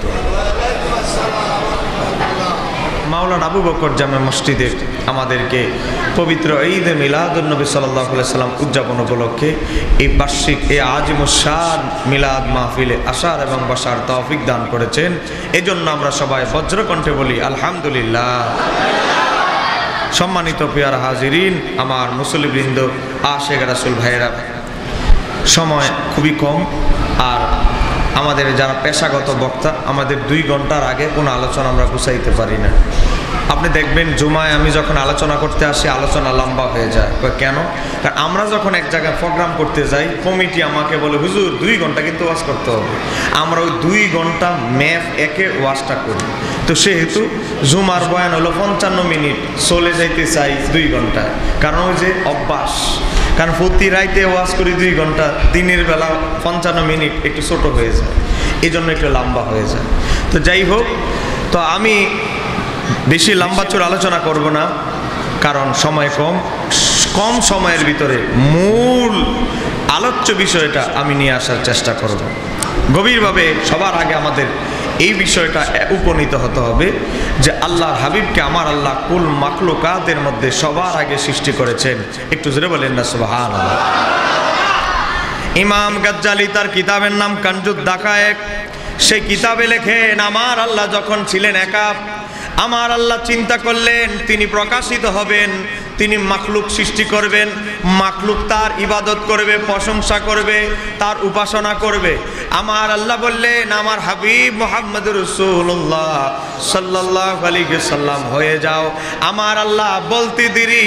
বারাকাতুহু। মাওলানা আবু বকর জামে মসজিদে আমাদেরকে পবিত্র ঈদে মিলাদুন নবী সাল্লাল্লাহু আলাইহি সাল্লাম উদযাপন উপলক্ষে এই বার্ষিক এই আজিমুশ-শান মিলাদ মাহফিলে আসার এবং বসার তৌফিক দান করেছেন। এজন্য আমরা সবাই বজ্রকণ্ঠে বলি আলহামদুলিল্লাহ। সম্মানিত প্রিয় হাজিরিন, আমার মুসল্লিবৃন্দ, আশিক রাসূল ভাইয়েরা, সময় খুবই কম, আর আমাদের যারা পেশাগত বক্তা, আমাদের 2 ঘন্টার আগে কোনো আলোচনা আমরা গুছাইতে পারি না। আপনি দেখবেন জুমায় আমি যখন আলোচনা করতে আসি আলোচনা লম্বা হয়ে যায়। কেন? কারণ আমরা যখন এক জায়গায় প্রোগ্রাম করতে যাই, কমিটি আমাকে বলে হুজুর 2 ঘন্টা কিন্তু ওয়াজ করতে হবে। আমরা ওই 2 ঘন্টা ম্যাপ একে ওয়াজটা করি। তো সেহেতু জুমার বয়ান হলো 55 মিনিট, চলে যাইতে চাই 2 ঘন্টায়, কারণ ওই যে অভ্যাস। কারণ প্রতি রাইতে ওয়াজ করি 2 ঘন্টা, দিনের বেলা 55 মিনিট একটু ছোট হয়ে যায়, এই জন্য একটু লম্বা হয়ে যায়। তো যাই হোক, তো আমি বেশি লম্বা চোর আলোচনা করব না, কারণ সময় কম সময়ের ভিতরে মূল আলোচ্য বিষয়টা আমি নিয়ে আসার চেষ্টা করব। গভীরভাবে সবার আগে আমাদের এই বিষয়টা উপনীত হতে হবে যে আল্লাহর হাবিবকে আমার আল্লাহ কুল মাখলুকাতের মধ্যে সবার আগে সৃষ্টি করেছেন। একটু জোরে বলেন না সুবহানাল্লাহ। ইমাম গাজ্জালি তার কিতাবের নাম কানজুদ দাকায়েক, সেই কিতাবে লেখেন আমার আল্লাহ যখন ছিলেন একা, আমার আল্লাহ চিন্তা করলেন তিনি প্রকাশিত হবেন, তিনি মাখলুক সৃষ্টি করবেন, মাখলুক তার ইবাদত করবে, প্রশংসা করবে, তার উপাসনা করবে। আমার আল্লাহ বললেন আমার হাবিব মুহাম্মদুর রাসূলুল্লাহ সাল্লাল্লাহু আলাইহি সাল্লাম হয়ে যাও। আমার আল্লাহ বলতে দেরি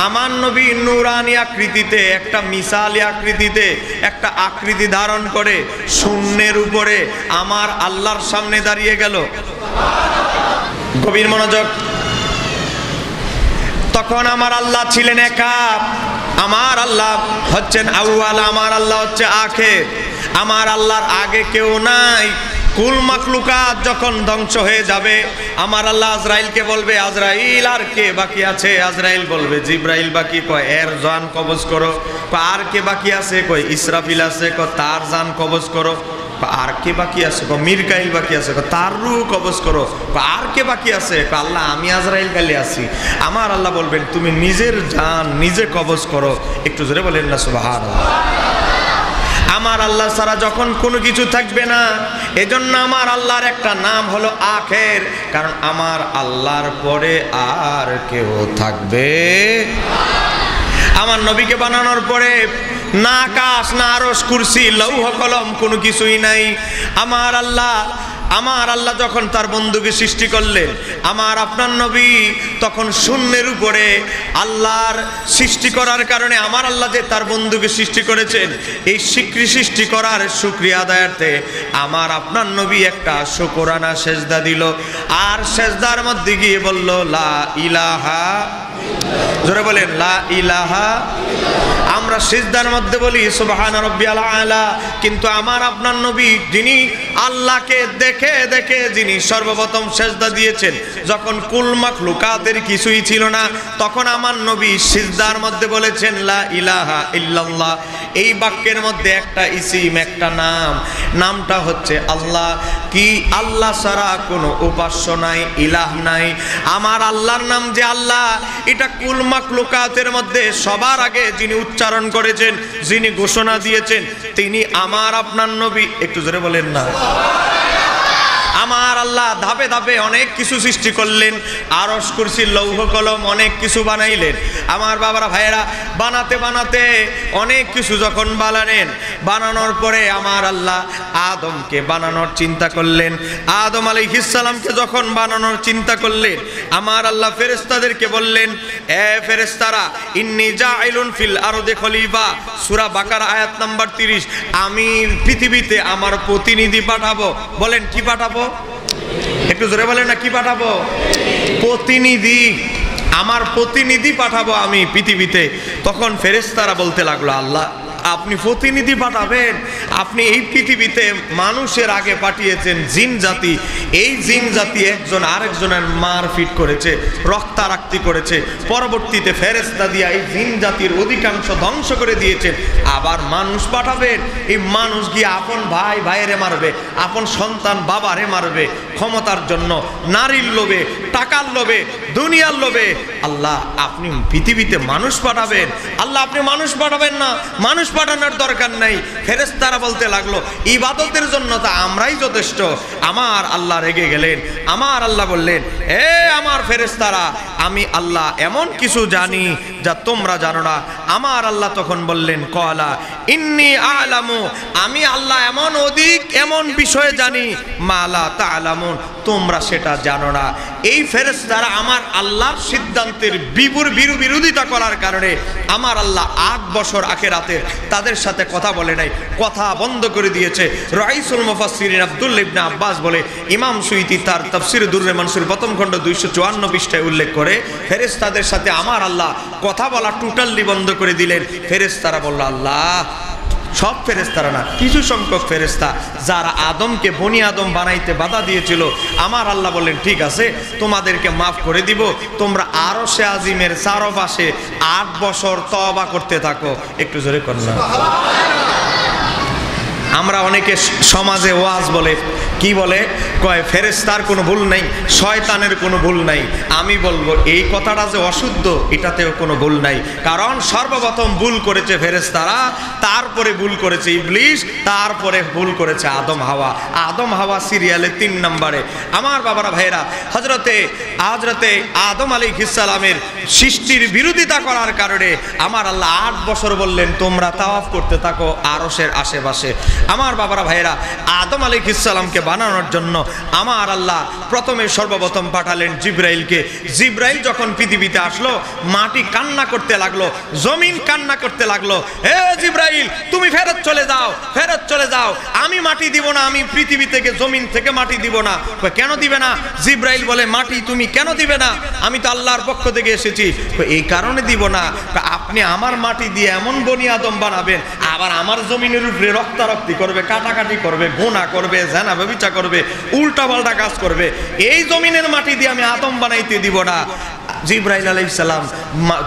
আমার নবী নূরানি আকৃতিতে, একটা মিসালি আকৃতিতে, একটা আকৃতি ধারণ করে শূন্যের উপরে আমার আল্লাহর সামনে দাঁড়িয়ে গেল। গভীর মনোযোগ। তখন আমার আল্লাহ ছিলেন একা, আমার আল্লাহ হচ্ছেন আউয়াল, আমার আল্লাহ হচ্ছে আখির, আমার আল্লাহর আগে কেউ নাই। কুল মাখলুকাত যখন ধ্বংস হয়ে যাবে, আমার আল্লাহ আজরাইলকে বলবে আজরাইল আর কে বাকি আছে? আজরাইল বলবে জিব্রাইল বাকি। কয় এর জান কবজ করো। আর কে বাকি আছে? কয় ইসরাফিল আছে। কয় তার জান কবজ করো। আর কে বাকি আছে? মিরকাইল বাকি আছে। তার রূহ কবজ করো। আর কে বাকি আছে? আল্লাহ আমি আজরাইল খালি আছি। আমার আল্লাহ বলবেন তুমি নিজের জান নিজে কবজ করো। একটু জোরে বলেন না সুবহানাল্লাহ। আমার আল্লাহ ছাড়া যখন কোনো কিছু থাকবে না, এজন্য আমার আল্লাহর একটা নাম হলো আখের, কারণ আমার আল্লাহর পরে আর কেউ থাকবে। আমার নবীকে বানানোর পরে না আকাশ, না আরশ, কুরসি, লৌহ কলম কোনো কিছুই নাই। আমার আল্লাহ যখন তার বন্ধুকে সৃষ্টি করলেন, আমার আপনার নবী তখন শূন্যের উপরে আল্লাহর সৃষ্টি করার কারণে আমার আল্লাহ যে তার বন্ধুকে সৃষ্টি করেছেন, এই সৃষ্টি করার শুকরিয়া আদায়ার্থে আমার আপনার নবী একটা শুকরানা সেজদা দিল। আর সেজদার মধ্যে গিয়ে বলল লা ইলাহা, জোরে বলেন লা ইলাহা। আমরা সিজদার মধ্যে বলি সুবহান রাব্বিয়াল আলা, কিন্তু আমার আপনার নবী যিনি আল্লাহকে দেখে দেখে যিনি সর্বপ্রথম সিজদা দিয়েছেন, যখন কুল মাখলুকাতের কিছুই ছিল না, তখন আমার নবী সিজদার মধ্যে বলেছেন লা ইলাহা ইল্লাল্লাহ। এই বাক্যের মধ্যে একটা ইসিম, একটা নামটা হচ্ছে আল্লাহ। কি আল্লাহ ছাড়া কোনো উপাস্য নাই, ইলাহ নাই। আমার আল্লাহর নাম যে আল্লাহ, এটা কুল মাখলুকাতের মধ্যে সবার আগে যিনি উচ্চারণ করেছেন, যিনি ঘোষণা দিয়েছেন, তিনি আমার আপনার নবী। একটু জোরে বলেন না। আমার আল্লাহ ধাপে ধাপে অনেক কিছু সৃষ্টি করলেন, আরশ, কুরসি, লৌহ কলম অনেক কিছু বানাইলেন। আমার বাবারা ভাইয়েরা, বানাতে বানাতে অনেক কিছু যখন বানানোর পরে আমার আল্লাহ আদমকে বানানোর চিন্তা করলেন। আদম আলাইহিস সালামকে যখন বানানোর চিন্তা করলেন, আমার আল্লাহ ফেরেশতাদেরকে বললেন এ ফেরেশতারা, ইন্নী জাইলুন ফিল আরদি খলিফা, সূরা বাকারা আয়াত নাম্বার 30। আমি পৃথিবীতে আমার প্রতিনিধি পাঠাবো। বলেন কি পাঠাবো? একটু জোরে বলেন না, কি পাঠাবো? প্রতিনিধি। আমার প্রতিনিধি পাঠাবো আমি পৃথিবীতে। তখন ফেরেশতারা বলতে লাগলো আল্লাহ আপনি প্রতিনিধি পাঠাবেন? আপনি এই পৃথিবীতে মানুষের আগে পাঠিয়েছেন জিন জাতি। এই জিন জাতি একজন আরেকজনের মারপিট করেছে, রক্তারক্তি করেছে, পরবর্তীতে ফেরেশতা দিয়া এই জিন জাতির অধিকাংশ ধ্বংস করে দিয়েছেন। আবার মানুষ পাঠাবেন, এই মানুষ গিয়ে আপন ভাই ভাইয়েরে মারবে, আপন সন্তান বাবারে মারবে, ক্ষমতার জন্য, নারীর লোভে, টাকার লোভে, দুনিয়ার লোভে। আল্লাহ আপনি পৃথিবীতে মানুষ পাঠাবেন? আল্লাহ আপনি মানুষ পাঠাবেন না, মানুষ পাঠানোর দরকার নাই। ফেরেশতারা বলতে লাগলো ইবাদতের জন্য তো আমরাই যথেষ্ট। আমার আল্লাহ রেগে গেলেন। আমার আল্লাহ বললেন, এ আমার ফেরেশতারা, আমি আল্লাহ এমন কিছু জানি যা তোমরা জানো না। আমার আল্লাহ তখন বললেন, কলা ইন্নী আলামু, আমি আল্লাহ এমন অধিক এমন বিষয়ে জানি মালা তা'লামুন, তোমরা সেটা জানো না। এই ফেরেশতারা আমার আল্লাহর সিদ্ধান্তের বিরোধিতা করার কারণে আমার আল্লাহ 8 বছর আখিরাতে তাদের সাথে কথা বলে নাই, কথা বন্ধ করে দিয়েছে। রাইসুল মুফাসসিরিন আব্দুল্লাহ ইবনে আব্বাস বলে, ইমাম সুয়ুতী তার তাফসীরে দুররে মানসুর প্রথম খণ্ড 254 পৃষ্ঠায় উল্লেখ করে, ফেরেশতাদের সাথে আমার আল্লাহ কথা বলা টোটালি বন্ধ করে দিলেন। ফেরেশতারা বলল, আল্লাহ সব ফেরেশতারা না, কিছু সংখ্যক ফেরেশতা যারা আদমকে বনি আদম বানাইতে বাধা দিয়েছিল, আমার আল্লাহ বললেন ঠিক আছে তোমাদেরকে মাফ করে দিব, তোমরা আরশে আজিমের চারপাশে 8 বছর তওবা করতে থাকো। একটু জোরে করুন। আমরা অনেকে সমাজে ওয়াজ বলে, কি বলে, কয় ফেরেশতার কোনো ভুল নাই, শয়তানের কোনো ভুল নাই। আমি বলবো এই কথাটা যে অশুদ্ধ, এটাতেও কোনো ভুল নাই। কারণ সর্বপ্রথম ভুল করেছে ফেরেশতারা, তারপরে ভুল করেছে ইবলিস, তারপরে ভুল করেছে আদম হাওয়া। আদম হাওয়া সিরিয়ালে 3 নম্বরে। আমার বাবারা ভাইরা, হযরতে আদম আলাইহিস সালামের সৃষ্টির বিরোধিতা করার কারণে আমার আল্লাহ 8 বছর বললেন তোমরা তাওয়াফ করতে থাকো আরশের আশেপাশে। আমার বাবারা ভাইরা, আদম আলাইহিস সালামকে বানানোর জন্য আমার আল্লাহ প্রথমে সর্বপ্রথম পাঠালেন জিবরাইলকে। জিবরাইল যখন পৃথিবীতে আসলো, মাটি কান্না করতে লাগলো, জমিন কান্না করতে লাগলো, হে জিবরাইল তুমি ফেরত চলে যাও, ফেরত চলে যাও, আমি মাটি দিব না, আমি পৃথিবী থেকে জমিন থেকে মাটি দিব না। কেন দিবে না? জিবরাইল বলে, মাটি তুমি কেন দিবে না? আমি তো আল্লাহর পক্ষ থেকে এসেছি। এই কারণে দিব না, আপনি আমার মাটি দিয়ে এমন বনি আদম বানাবেন, আবার আমার জমিনের উপরে রক্তারক্তি করবে, কাটাকাটি করবে, গুনাহ করবে, জানা ব্যভিচার করবে, উল্টা পাল্টা কাজ করবে, এই জমিনের মাটি দিয়ে আমি আদম বানাইতে দিব না। জিবরাইল আলাইহিস সালাম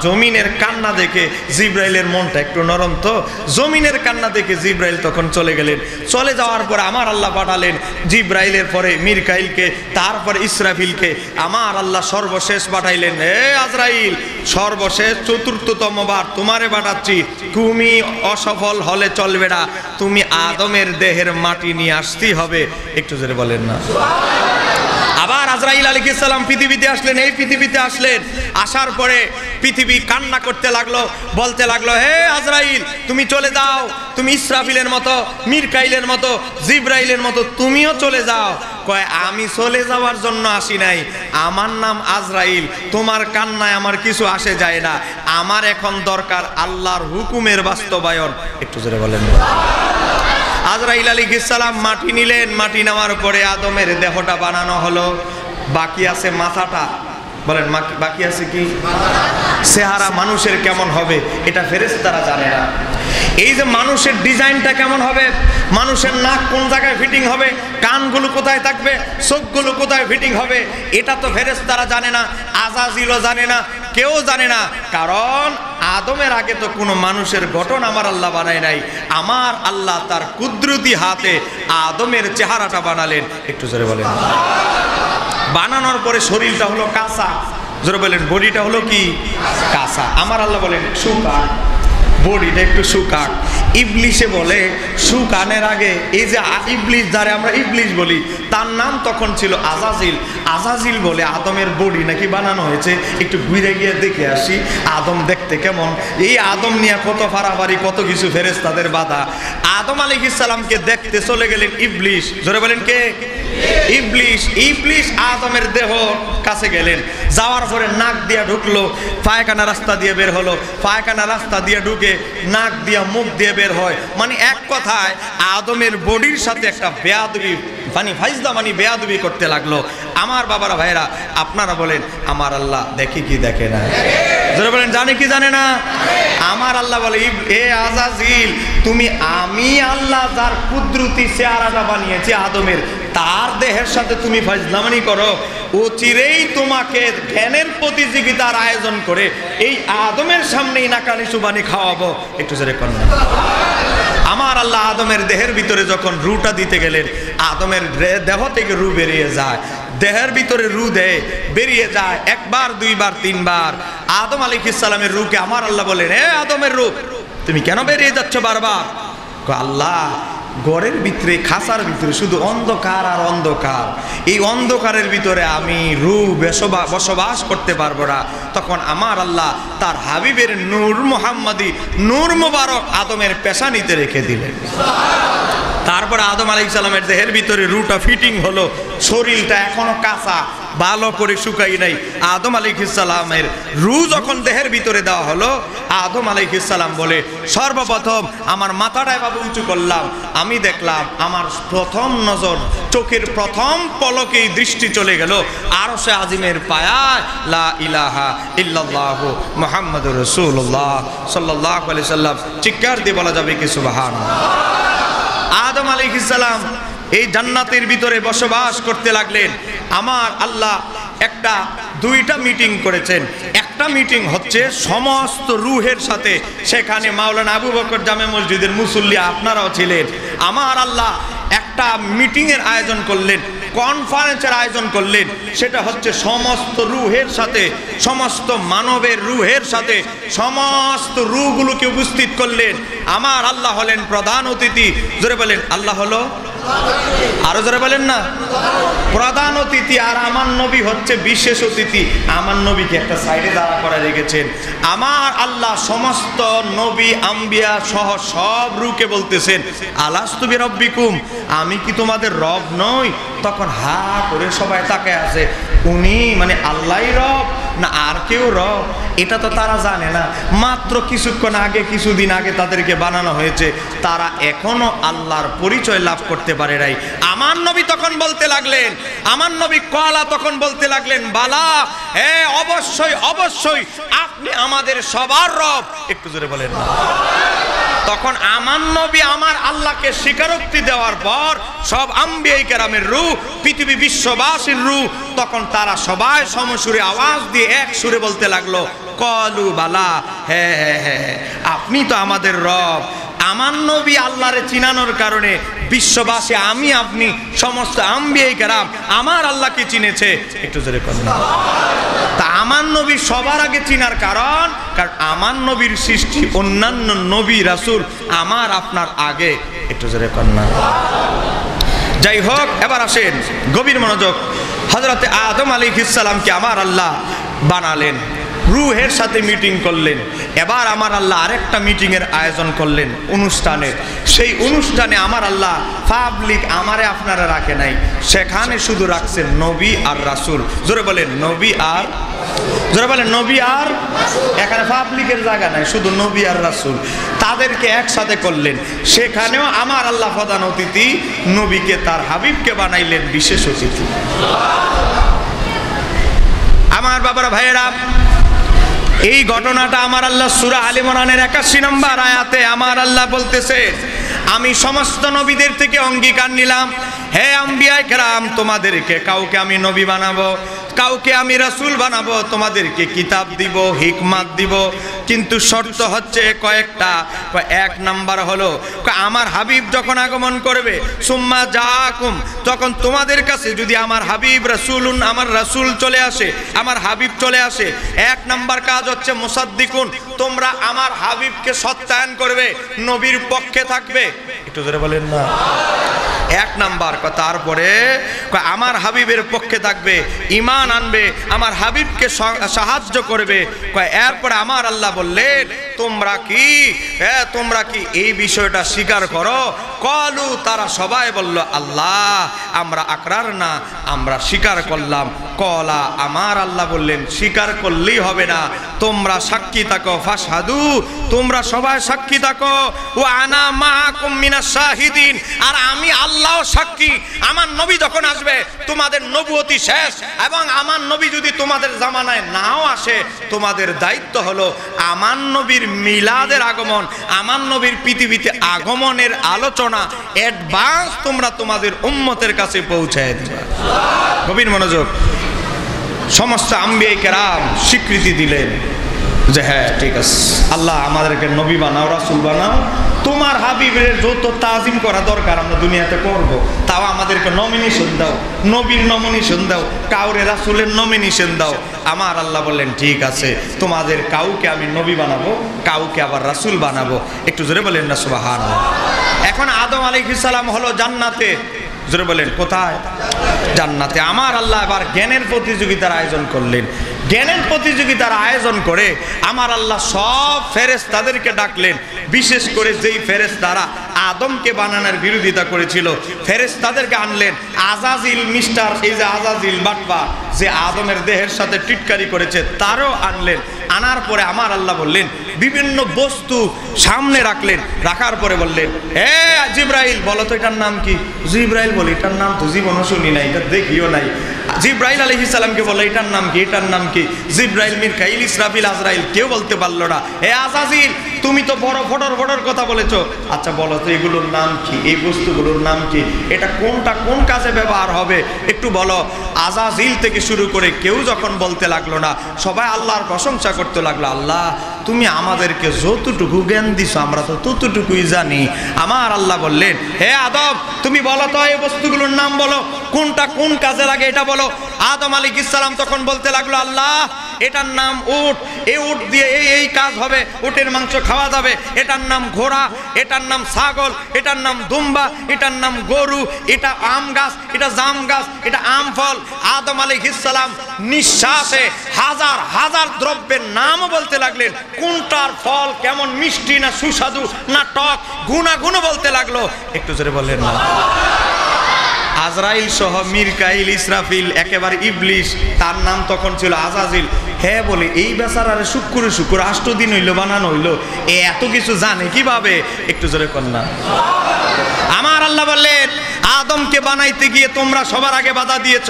জমিনের কান্না দেখে, জিবরাইলের মনটা একটু নরম তো, জমিনের কান্না দেখে জিবরাইল তখন চলে গেলেন। চলে যাওয়ার পরে আমার আল্লাহ পাঠালেন জিবরাইলের পরে মিরকাইলকে, তারপরে ইসরাফিলকে। আমার আল্লাহ সর্বশেষ পাঠাইলেন, হে আজরাইল, সর্বশেষ ৪র্থতম বার তোমারে পাঠাচ্ছি, তুমি অসফল হলে চলবে না, তুমি আদমের দেহের মাটি নিয়ে আসতেই হবে। একটু জোরে বলেন না। আবার আজরাইল আলাইহিস সালাম পৃথিবীতে আসলেন। এই পৃথিবীতে আসলেন, আসার পরে পৃথিবী কান্না করতে লাগলো, বলতে লাগলো, হে আজরাইল তুমি চলে যাও, তুমি ইসরাফিলের মতো, মিরকাইলের মতো, জিবরাইলের মতো তুমিও চলে যাও। কয় আমি চলে যাওয়ার জন্য আসি নাই, আমার নাম আজরাইল, তোমার কান্নায় আমার কিছু আসে যায় না, আমার এখন দরকার আল্লাহর হুকুমের বাস্তবায়ন। একটু জোরে বলেন। আজরাইল আলাইহিস সালাম মাটি নিলেন, মাটি নেওয়ার পরে আদমের দেহটা বানানো হলো। বাকি আছে মাথাটা, বলেন বাকি আছে কি? চেহারা মানুষের কেমন হবে এটা ফেরেশতারা জানে না। এই যে মানুষের ডিজাইনটা কেমন হবে, মানুষের নাক কোন জায়গায় ফিটিং হবে, কানগুলো কোথায় থাকবে, চোখগুলো কোথায় ফিটিং হবে, এটা তো ফেরেশতারা জানে না, আজাজিলও জানে না, কেউ জানে না। কারণ আদমের আগে তো কোনো মানুষের গঠন আমার আল্লাহ বানায় নাই। আমার আল্লাহ তার কুদরতি হাতে আদমের চেহারাটা বানালেন। একটু জোরে বলেন। বানানোর পরে শরীরটা হলো কাঁচা, জোরে বলেন, বডিটা হলো কি? কাঁচা। আমার আল্লাহ বলেন শুকা, বডিটা একটু শুকাক। ইবলিশে বলে শুকানের আগে, এই যে ইবলিশ যারে আমরা ইবলিশ বলি, তার নাম তখন ছিল আজাজিল। আজাজিল বলে আদমের বডি নাকি বানানো হয়েছে, একটু ঘুরে গিয়ে দেখে আসি আদম দেখতে কেমন। এই আদম নিয়ে কত ফারাফারি, কত কিছু ফেরেশতাদের বাধা। আদম আলাইহিস সালামকে দেখতে চলে গেলেন ইবলিশ, জোরে বলেন কে? ইবলিশ। ইবলিশ আদমের দেহ কাছে গেলেন, যাওয়ার পরে নাক দিয়া ঢুকলো, পায়খানা রাস্তা দিয়ে বের হলো, পায়খানা রাস্তা দিয়ে ঢুকে নাক দিয়া মুখ দিয়ে বের হয়। মানে এক কথায় আদমের বডির সাথে একটা বেয়াদবি, বেয়াদবি করতে লাগলো। আমার বাবারা ভাইরা, আপনারা বলেন আমার আল্লাহ দেখে কি দেখে না? জোরে বলেন জানে কি জানে না? আমার আল্লাহ বলে এ আজাজিল, তুমি আমি আল্লাহ যার কুদরতি চেহারাটা বানিয়েছি আদমের, তার দেহের সাথে তুমি ফাজলামানি করো। ও চিরেই তোমাকে জ্ঞানের প্রতিযোগিতার আয়োজন করে এই আদমের সামনেই নাকানি সুবানি খাওয়াবো। একটু জোরে করেন। আমার আল্লাহ আদমের দেহের ভিতরে যখন রুটা দিতে গেলেন, আদমের দেহ থেকে রু বেরিয়ে যায়, দেহের ভিতরে রু দেয়, বেরিয়ে যায় একবার, দুইবার, তিনবার। আদম আলাইহিস সালামের রুকে আমার আল্লাহ বলেন, এ আদমের রু, তুমি কেন বেরিয়ে যাচ্ছ বারবার? আল্লাহ, ঘরের ভিতরে, খাঁচার ভিতরে শুধু অন্ধকার আর অন্ধকার, এই অন্ধকারের ভিতরে আমি রূহ বসবাস করতে পারবো না। তখন আমার আল্লাহ তার হাবিবের নূর মুহাম্মাদি নূর মুবারক আদমের পেশানিতে রেখে দিলেন। তারপরে আদম আলাইহিস সালামের দেহের ভিতরে রুটা ফিটিং হলো, শরীরটা এখনো কাঁচা, ভালো করে শুকাই নাই। আদম আলাইহিস সালামের রূহ যখন দেহের ভিতরে দেওয়া হলো, আদম আলাইহিস সালাম বলে, সর্বপ্রথম আমার মাথাটা এভাবে উঁচু করলাম, আমি দেখলাম আমার প্রথম নজর, চোখের প্রথম পলকেই দৃষ্টি চলে গেল আরশে আজিমের পায়ায় লা ইলাহা ইল্লাল্লাহু মুহাম্মাদুর রাসূলুল্লাহ সাল্লাল্লাহু আলাইহি সাল্লাম। চিৎকার দিয়ে বলা যাবে কি সুবহানাল্লাহ। আদম আলাইহিস সালাম এই জান্নাতের ভিতরে বসবাস করতে লাগলেন। আমার আল্লাহ দুইটা মিটিং করেছেন। একটা মিটিং হচ্ছে সমস্ত রূহের সাথে, সেখানে মাওলানা আবু বকর জামে মসজিদের মুসল্লি আপনারাও ছিলেন। আমার আল্লাহ একটা মিটিং এর আয়োজন করলেন, কনফারেন্সের আয়োজন করলেন। সেটা হচ্ছে সমস্ত রূহের সাথে, সমস্ত মানবের রূহের সাথে সমস্ত রূহগুলোকে উপস্থিত করলেন। আমার আল্লাহ হলেন প্রধান অতিথি। জোরে বলেন আল্লাহ হলো, আরো জোরে বলেন না, প্রধান অতিথি। আর আমার নবী হচ্ছে বিশেষ অতিথি। আমার নবীকে একটা সাইডে দাঁড়া করে রেখেছেন। আমার আল্লাহ সমস্ত নবী আম্বিয়া সহ সব রূহকে বলতেছেন, আলাস্তু বিরব্বিকুম, আমি কি তোমাদের রব নই? তখন হা করে সবাই তাকায় আছে, উনি মানে আল্লাহই রব না আর কেউ রব? এটা তো তারা জানে না। মাত্র কিছুক্ষণ আগে, কিছুদিন আগে তাদেরকে বানানো হয়েছে, তারা এখনো আল্লাহর পরিচয় লাভ করতে পারে নাই। আমার নবী তখন বলতে লাগলেন, আমার নবী কলা তখন বলতে লাগলেন, বালা, হ্যাঁ অবশ্যই অবশ্যই আপনি আমাদের সবার রব। একটু জোরে বলেন। তখন আমার নবী আমার আল্লাহকে স্বীকারোক্তি দেওয়ার পর সব আম্বিয়া কেরামের রূহ, পৃথিবী বিশ্ববাসীর রূহ, তখন তারা সবাই সমসুরে আওয়াজ দিয়ে এক সুরে বলতে লাগলো, কলু বালা, হ্যাঁ হ্যাঁ হ্যাঁ আপনি তো আমাদের রব। আমার নবী আল্লাহরে চিনানোর কারণে বিশ্ববাসী, আমি আপনি সমস্ত আম্বিয়া কেরাম আমার আল্লাহকে চিনেছে। একটু জোরে করুন। তা আমার নবী সবার আগে চিনার কারণ আমার নবীর সৃষ্টি অন্যান্য নবী রাসূল আমার আপনার আগে। একটু জোরে করুন। যাই হোক, এবার আসেন গভীর মনোযোগ। হযরতে আদম আলাইহিস সালামকে আমার আল্লাহ বানালেন, রূহের সাথে মিটিং করলেন। এবার আমার আল্লাহ আরেকটা মিটিং এর আয়োজন করলেন, অনুষ্ঠানের। সেই অনুষ্ঠানে আমার আল্লাহ পাবলিক আমারে আপনারা রাখে নাই, সেখানে শুধু রাখছেন নবী আর রাসূল। জোরে বলেন নবী আর, জোরে বলেন নবী আর। এখানে পাবলিকের জায়গা নাই, শুধু নবী আর রাসূল, তাদেরকে একসাথে করলেন। সেখানেও আমার আল্লাহ প্রধান অতিথি, নবীকে তার হাবিবকে বানাইলেন বিশেষ অতিথি। আমার বাবারা ভাইয়েরা, এই ঘটনাটা আমার আল্লাহ সূরা আলে ইমরানের 81 নম্বর আয়াতে আমার আল্লাহ বলতেছে, আমি সমস্ত নবীদের থেকে অঙ্গীকার নিলাম, হে আম্বিয়া কেরাম, তোমাদেরকে কাউকে আমি নবী বানাবো, কাউকে আমি রাসূল বানাবো, তোমাদেরকে কিতাব দিব, হিকমত দিব, কিন্তু শর্ত হচ্ছে কয়েকটা। এক নাম্বার হলো আমার হাবিব যখন আগমন করবে, সুম্মা জাআকুম, তখন তোমাদের কাছে যদি আমার হাবিব রাসূলুন, আমার রাসূল চলে আসে, আমার হাবিব চলে আসে, এক নাম্বার কাজ হচ্ছে মুসাদ্দিকুন, তোমরা আমার হাবিবকে সত্যায়ন করবে, নবীর পক্ষে থাকবে। একটু জোরে বলেন না। এক নাম্বার। তারপরে আমার হাবিবের পক্ষে থাকবে, ঈমান আনবে, আমার হাবিবকে সাহায্য করবে। এরপরে আমার আল্লাহ বললেন, তোমরা কি এই বিষয়টা স্বীকার করো? কলু, তারা সবাই বলল আল্লাহ আমরা আকরার না, আমরা স্বীকার করলাম। কলা, আমার আল্লাহ বললেন স্বীকার করলেই হবে না, তোমরা সাক্ষী থাকো। ফাশহাদু, তোমরা সবাই সাক্ষী থাকো। ও আনা মাআকুম মিনাশ শাহিদিন, আর আমি আল্লাহও সাক্ষী। আমার নবী যখন আসবে তোমাদের নবুয়তি শেষ, এবং আমার নবী যদি তোমাদের জামানায় নাও আসে, তোমাদের দায়িত্ব হলো আমার নবীর মিলাদের আগমন, আমার নবীর পৃথিবীতে আগমনের আলোচনা অ্যাডভান্স তোমরা তোমাদের উম্মতের কাছে পৌঁছায় দিবা। গভীর মনোযোগ। সমস্ত আম্বিয়া কেরাম স্বীকৃতি দিলেন যে হ্যাঁ ঠিক আছে, আল্লাহ আমাদেরকে নবী বানাও, রাসূল বানাও, তোমার হাবিবের যত তাজিম করা দরকার আমরা দুনিয়াতে করব, তাও আমাদেরকে নমিনেশন দাও, নবীর নমিনেশন দাও, কাউরে রাসূলের নমিনেশন দাও। আমার আল্লাহ বললেন ঠিক আছে, তোমাদের কাউকে আমি নবী বানাবো, কাউকে আবার রাসূল বানাবো। একটু জোরে বলেন না সুবহানাল্লাহ। এখন আদম আলাইহিস সালাম হলো জান্নাতে, জোরে বলেন কোথায়? জান্নাতে। আমার আল্লাহ এবার জ্ঞানের প্রতিযোগিতার আয়োজন করলেন। জ্ঞানের প্রতিযোগিতার আয়োজন করে আমার আল্লাহ সব ফেরেশতাদেরকে ডাকলেন, বিশেষ করে যেই ফেরেশতারা আদমকে বানানোর বিরোধিতা করেছিল ফেরেশতাদেরকে আনলেন। আজাজিল মিস্টার, এই যে আজাজিল বাটপা যে আদমের দেহের সাথে টিটকারি করেছে তারও আনলেন। আনার পরে আমার আল্লাহ বললেন, বিভিন্ন বস্তু সামনে রাখলেন, রাখার পরে বললেন হে জিব্রাইল বলো তো এটার নাম কি? জিব্রাইল বলে এটার নাম তো জীবনও শুনি নাই, এটা দেখিও নাই। জিব্রাইল আলাইহিস সালামকে বলে এটার নাম কি, এটার নাম কি? জিব্রাইল, মিকাইল, ইসরাফিল, আজরাইল কেউ বলতে পারলো না। হে আজাজিল, তুমি তো বড় ফটর কথা বলেছো, আচ্ছা বলো তো এগুলোর নাম কি, এই বস্তুগুলোর নাম কি, এটা কোনটা কোন কাজে ব্যবহার হবে একটু বলো। আজাজিল থেকে শুরু করে কেউ যখন বলতে লাগলো না, সবাই আল্লাহর প্রশংসা করতে লাগলো, আল্লাহ তুমি আমাদেরকে যতটুকু জ্ঞান দিছো আমরা তো ততটুকুই জানি। আমার আল্লাহ বললেন হে আদম তুমি বলো তো এই বস্তুগুলোর নাম বলো, কোনটা কোন কাজে লাগে এটা বলো। আদম আলাইহিস সালাম তখন বলতে লাগলো, আল্লাহ এটার নাম উট, এই উট দিয়ে এই কাজ হবে, উটের মাংস খাওয়া যাবে। এটার নাম ঘোড়া, এটার নাম ছাগল, এটার নাম দুম্বা, এটার নাম গরু, এটা আম গাছ, এটা জাম গাছ, এটা আম ফল। আদম আলাইহিস সালাম নিঃশ্বাসে হাজার হাজার দ্রব্যের নাম বলতে লাগলেন, কোনটার ফল কেমন মিষ্টি না সুস্বাদু না টক, গুণাগুণ বলতে লাগলো। একটু জোরে বললেন না। আজরাইল সহ মিকাইল, ইসরাফিল, একেবারে ইবলিশ, তার নাম তখন ছিল আজাজিল। হ্যাঁ বলে এই বেচারারে শুক্র 8 দিন হইলো বানানো হইলো, এত কিছু জানে কিভাবে? একটু জোরে কর না। আমার আল্লাহ বললেন আদমকে বানাইতে গিয়ে তোমরা সবার আগে বাধা দিয়েছ,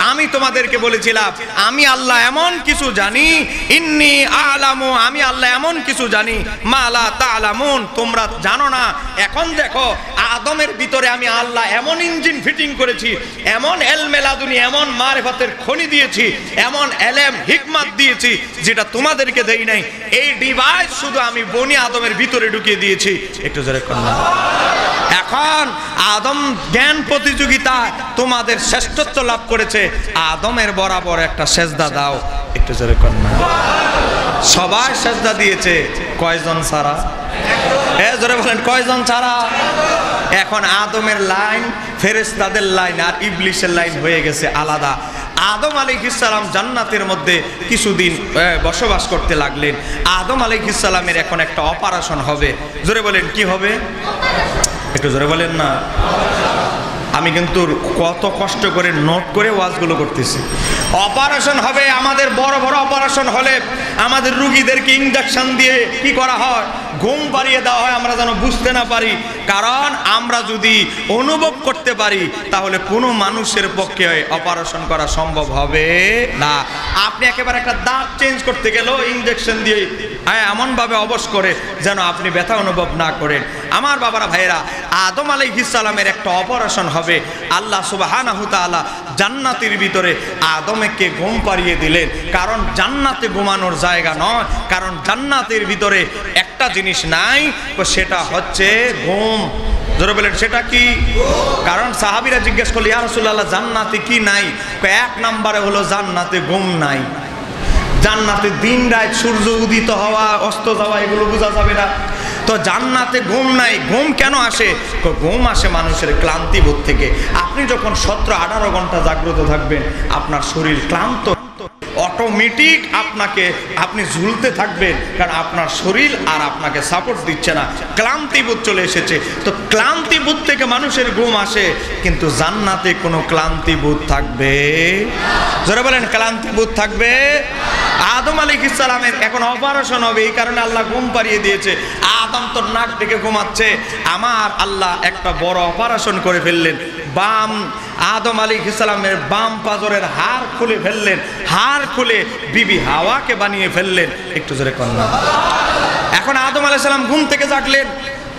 আমি তোমাদেরকে বলেছিলাম আমি আল্লাহ এমন কিছু জানি, ইন্নী আলামু, আমি আল্লাহ এমন কিছু জানি মা লা তা'লামুন, তোমরা জানো না। এখন দেখো আদমের ভিতরে আমি আল্লাহ এমন ইঞ্জিন ফিটিং করেছি, এমন এলমে লাদুনি, এমন মারিফাতের খনি দিয়েছি, এমন এলেম হিকমত দিয়েছি যেটা তোমাদেরকে দেই নাই। এই ডিভাইস শুধু আমি বনি আদমের ভিতরে ঢুকিয়ে দিয়েছি। একটু জোরে কর না। এখন আদম জ্ঞান প্রতিযোগিতা তোমাদের শ্রেষ্ঠত্ব লাভ করেছে, আদমের বরাবর একটা সেজদা দাও। একটু জোরে কর না। সবাই সেজদা দিয়েছে, কয়জন ছাড়া? জোরে বলেন কয়জন ছাড়া? এখন আদমের লাইন, ফেরেশতাদের লাইন আর ইবলিশের লাইন হয়ে গেছে আলাদা। আদম আলাইহিস সালাম জান্নাতের মধ্যে কিছুদিন বসবাস করতে লাগলেন। আদম আলাইহিস সালামের এখন একটা অপারেশন হবে। জোরে বলেন কি হবে? একটু জোরে বলেন না। আমি কিন্তু কত কষ্ট করে নোট করে ওয়াজগুলো করতেছি। অপারেশন হবে, আমাদের বড় বড় অপারেশন হলে আমাদের রুগীদেরকে ইনজেকশন দিয়ে কি করা হয়? ঘুম পাড়িয়ে দেওয়া হয়, আমরা যেন বুঝতে না পারি। কারণ আমরা যদি অনুভব করতে পারি তাহলে কোনো মানুষের পক্ষে অপারেশন করা সম্ভব হবে না। আপনি একেবারে একটা দাঁত চেঞ্জ করতে গেলেও ইনজেকশন দিয়ে এমনভাবে অবশ করে যেন আপনি ব্যথা অনুভব না করেন। আমার বাবারা ভাইয়েরা, আদম আলাইহিস সালামের একটা অপারেশন হবে। আল্লাহ সুবহানাহু তাআলা জান্নাতের ভিতরে আদমকে ঘুম পাড়িয়ে দিলেন, কারণ জান্নাতে ঘুমানোর জায়গা নয়, কারণ জান্নাতের ভিতরে একটা জিনিস নাই, সেটা হচ্ছে ঘুম। জোরে বলেন সেটা কি? কারণ সাহাবীরা জিজ্ঞেস করল ইয়া রাসূলুল্লাহ জান্নাতে কি নাই? এক নম্বরে হলো জান্নাতে ঘুম নাই। জান্নাতে দিন রাত সূর্য উদিত হওয়া অস্ত যাওয়া এগুলো বোঝা যাবে না। তো জান্নাতে ঘুম নাই। ঘুম কেন আসে? ঘুম আসে মানুষের ক্লান্তিবোধ থেকে। আপনি যখন 17-18 ঘন্টা জাগ্রত থাকবেন, আপনার শরীর ক্লান্ত, অটোমেটিক আপনি ঝুলতে থাকবেন, কারণ আপনার শরীর আর আপনাকে সাপোর্ট দিচ্ছে না, ক্লান্তিবোধ চলে এসেছে। তো ক্লান্তিবোধ থেকে মানুষের ঘুম আসে, কিন্তু জান্নাতে কোনো ক্লান্তিবোধ থাকবে? যারা বলেন ক্লান্তিবোধ থাকবে? আদম আলাইহিস সালামের এখন অপারেশন হবে, এই কারণে আল্লাহ ঘুম পাড়িয়ে দিয়েছে। আদম তো নাক ডেকে ঘুমাচ্ছে, আমার আল্লাহ একটা বড় অপারেশন করে ফেললেন। আদম আলাইহিস সালামের বাম পাজরের হাড় খুলে ফেললেন, হাড় খুলে বিবি হাওয়াকে বানিয়ে ফেললেন। একটু জোরে কন্যা। এখন আদম আলাইহিস সালাম ঘুম থেকে জাগলেন,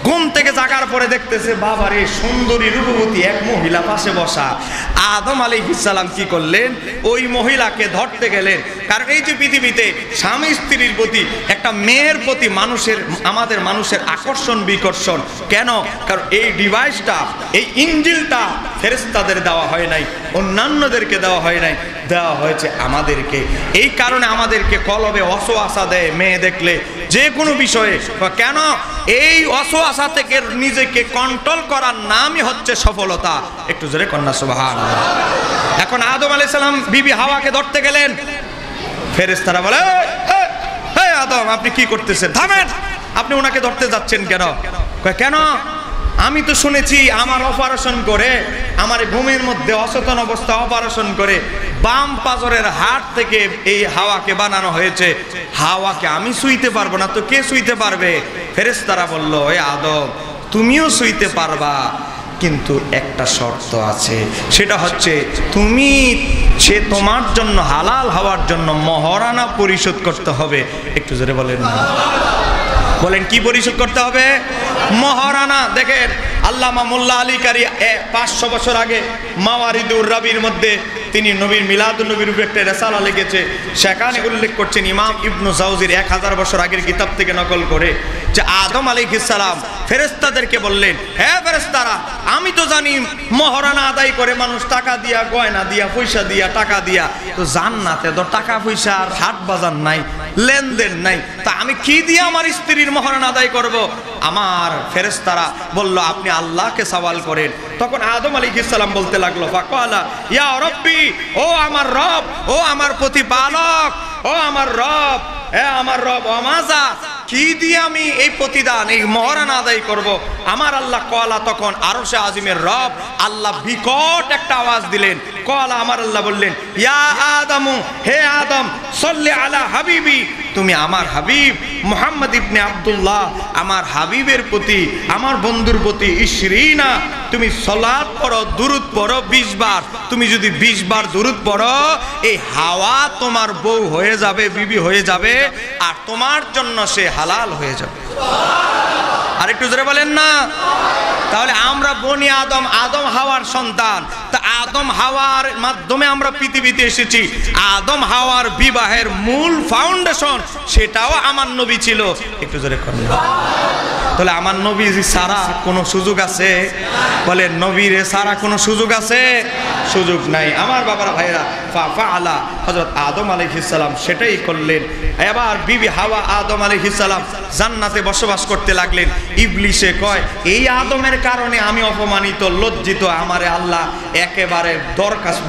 ঘুম থেকে জাগার পরে দেখতেছে বাবারে সুন্দরী রূপবতী এক মহিলা পাশে বসা। আদম আলাইহিস সালাম কি করলেন? ওই মহিলাকে ধরতে গেলেন, কারণ এই যে পৃথিবীতে স্বামী স্ত্রীর প্রতি, একটা মেয়ের প্রতি আমাদের মানুষের আকর্ষণ বিকর্ষণ কেন? কারণ এই ডিভাইসটা, এই ইঞ্জিলটা ফেরেশতাদের দেওয়া হয় নাই, অন্যান্যদেরকে দেওয়া হয় নাই, দেওয়া হয়েছে আমাদেরকে। এই কারণে আমাদেরকে কলবে ওয়াসওয়াসা দেয় মেয়ে দেখলে যে কোনো বিষয়ে। কেন? এই ওয়াসওয়াসা থেকে নিজেকে কন্ট্রোল করার নামই হচ্ছে সফলতা। একটু জোরে কন্যা সুবহানাল্লাহ। এখন আদম আলাইহিস সালাম বিবি হাওয়াকে ধরতে গেলেন, ফেরেশতারা বলে হে আদম আপনি কি করতেছেন, থামেন, আপনি ওনাকে ধরতে যাচ্ছেন কেন? কেন? আমি তো শুনেছি আমার অপারেশন করে, আমার ঘুমের মধ্যে অচেতন অবস্থা অপারেশন করে বাম পাজরের হাড় থেকে এই হাওয়াকে বানানো হয়েছে, হাওয়াকে আমি শুইতে পারবো না, তো কে শুইতে পারবে? ফেরেশতারা বলল এ আদম তুমিও শুইতে পারবা, কিন্তু একটা শর্ত আছে, সেটা হচ্ছে সে তোমার জন্য হালাল হওয়ার জন্য মহারানা পরিশোধ করতে হবে। একটু জোরে বলেন, বলেন কি পরিশোধ করতে হবে? মহারানা। দেখেন আল্লামা মোল্লা আলী কারি 500 বছর আগে মাওয়ারিদুর রাবির মধ্যে তিনি নবীর মিলাদুন নবীর উপরে একটা রিসালা লিখেছে, সেখানে উল্লেখ করছেন ইমাম ইবনু জাওজির 1000 বছর আগের কিতাব থেকে নকল করে, যে আদম আলাইহিস সালাম ফেরেশতাদেরকে বললেন, হে ফেরেশতারা আমি তো জানি মহারানা আদায় করে মানুষ টাকা দিয়া, গয়না দিয়া, পয়সা দিয়া, টাকা দিয়া, তো জান্নাতে তো টাকা পয়সা আর হাট বাজার নাই, লেনদেন নাই, তা আমি কি দিয়ে আমার স্ত্রীর মহারানা আদায় করব? আমার ফেরেশতারা বলল আপনি আল্লাহকে সওয়াল করেন। তখন আদম আলাইহিস সালাম বলতে লাগলো, ফাকালা ইয়া রাব্বি, ও আমার রব, ও আমার প্রতিপালক, ও আমার রব, হে আমার রব, আমাজা, কি দিয়ে আমি এই প্রতিদান, এই মহারানা আদায় করব? আমার আল্লাহ কলা, তখন আরশে আজিমের রব আল্লাহ বিকট একটা আওয়াজ দিলেন, কলা, আমার আল্লাহ বললেন, ইয়া আদমু, হে আদম, সাল্লি আলা হাবিবি, তুমি আমার হাবিব মুহাম্মদ ইবনে আব্দুল্লাহ, আমার হাবিবের প্রতি, আমার বন্ধুর প্রতি ইশরিনা, তুমি সালাত পড়ো, দুরূদ পড়ো 20 বার। তুমি যদি 20 বার দুরূদ পড়ো, এই হাওয়া তোমার বউ হয়ে যাবে, বিবি হয়ে যাবে, আর তোমার জন্য সে হালাল হয়ে যাবে। আর একটু জোরে বলেন না। তাহলে আমরা বনি আদম, আদম হাওয়ার সন্তান, তা আদম হাওয়ার মাধ্যমে আমরা পৃথিবীতে এসেছি। আদম হাওয়ার বিবাহের মূল ফাউন্ডেশন সেটাও আমার নবী ছিল। একটু জোরে করেন। তাহলে আমার নবী সারা কোনো সুযোগ আছে? বলেন নবীরে সারা কোনো সুযোগ আছে? সুযোগ নাই। আমার বাবার ভাইরা, ফাআলা, হযরত আদম আলাইহিস সালাম সেটাই করলেন। এবার বিবি হাওয়া আদম আলাইহিস সালাম জান্নাতে বসবাস করতে লাগলেন। ইবলিসে কয় এই আদমের কারণে আমি অপমানিত, লজ্জিত, আমারে আল্লাহ একেবারে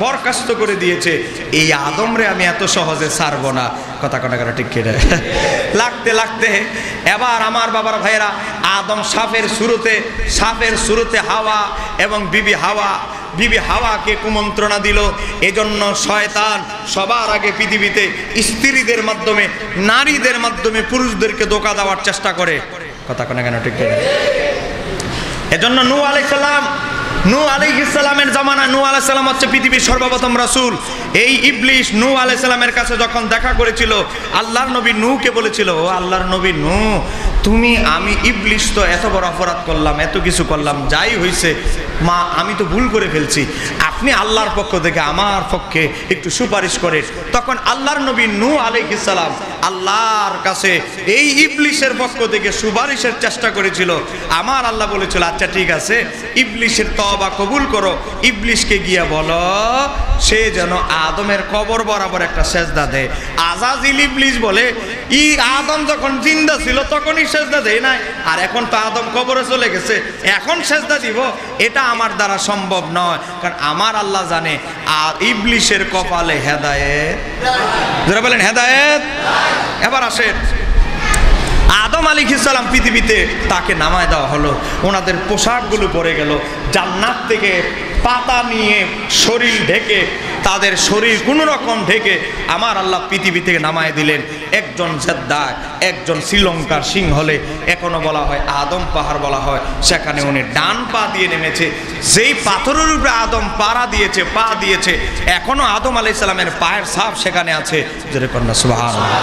বরখাস্ত করে দিয়েছে, এই আদমরে আমি এত সহজে ছাড়বো না। কথা কাটা ঠিক কেটে লাগতে লাগতে এবার আমার বাবার ভাইয়েরা, আদম সাপের শুরুতে হাওয়া এবং বিবি হাওয়াকে কুমন্ত্রণা দিল। এজন্য শয়তান সবার আগে পৃথিবীতে স্ত্রীদের মাধ্যমে, নারীদের মাধ্যমে পুরুষদেরকে ধোঁকা দেওয়ার চেষ্টা করে। কথা কেন ঠিক করে। এজন্য নূহ আলাইহিস সালামের জামানা, নূহ আলাইহিস সালাম হচ্ছে পৃথিবীর সর্বপ্রথম রাসূল। এই ইবলিস নূহ আলাইহিস সালামের কাছে যখন দেখা করেছিল, আল্লাহর নবী নূহকে বলেছিল, ও আল্লাহর নবী নূহ, আমি ইবলিস তো এত বড় অপরাধ করলাম, এত কিছু করলাম, যাই হয়েছে মা, আমি তো ভুল করে ফেলছি, আপনি আল্লাহর পক্ষ থেকে আমার পক্ষে একটু সুপারিশ করেন। তখন আল্লাহর নবী নূহ আলাইহিস সালাম আল্লাহর কাছে এই ইবলিসের পক্ষ থেকে সুপারিশের চেষ্টা করেছিল। আমার আল্লাহ বলেছিল আচ্ছা ঠিক আছে, ইবলিসের তওবা কবুল করো, ইবলিসকে গিয়ে বলো সে যেন আদমের কবর বরাবর একটা সেজদা দেয়। আজাজিল ইবলিস বলে আদম যখন জিন্দা ছিল তখনই সেজদা দেয় নাই, আর এখন তো আদম কবরে চলে গেছে, এখন সেজদা দিব, এটা আমার দ্বারা সম্ভব নয়। কারণ আমার আল্লাহ জানে আর ইবলিসের কপালে হেদায়েত, যারা বলেন হেদায়েত। এবার আসেন, আদম আলাইহিস সালাম পৃথিবীতে তাকে নামায় দেওয়া হলো, ওনাদের পোশাকগুলো পরে গেল, জান্নাত থেকে পাতা নিয়ে শরীর ঢেকে, তাদের শরীর কোনো রকম ঢেকে আমার আল্লাহ পৃথিবী থেকে নামায় দিলেন। একজন জেদ্দায়, একজন শ্রীলঙ্কার সিংহলে, এখনো বলা হয় আদম পাহাড় বলা হয়, সেখানে উনি ডান পা দিয়ে নেমেছে। যেই পাথরের উপরে আদম পা দিয়েছে এখনো আদম আলাইহিস সালামের পায়ের ছাপ সেখানে আছে। যেরকম না সুবহানাল্লাহ।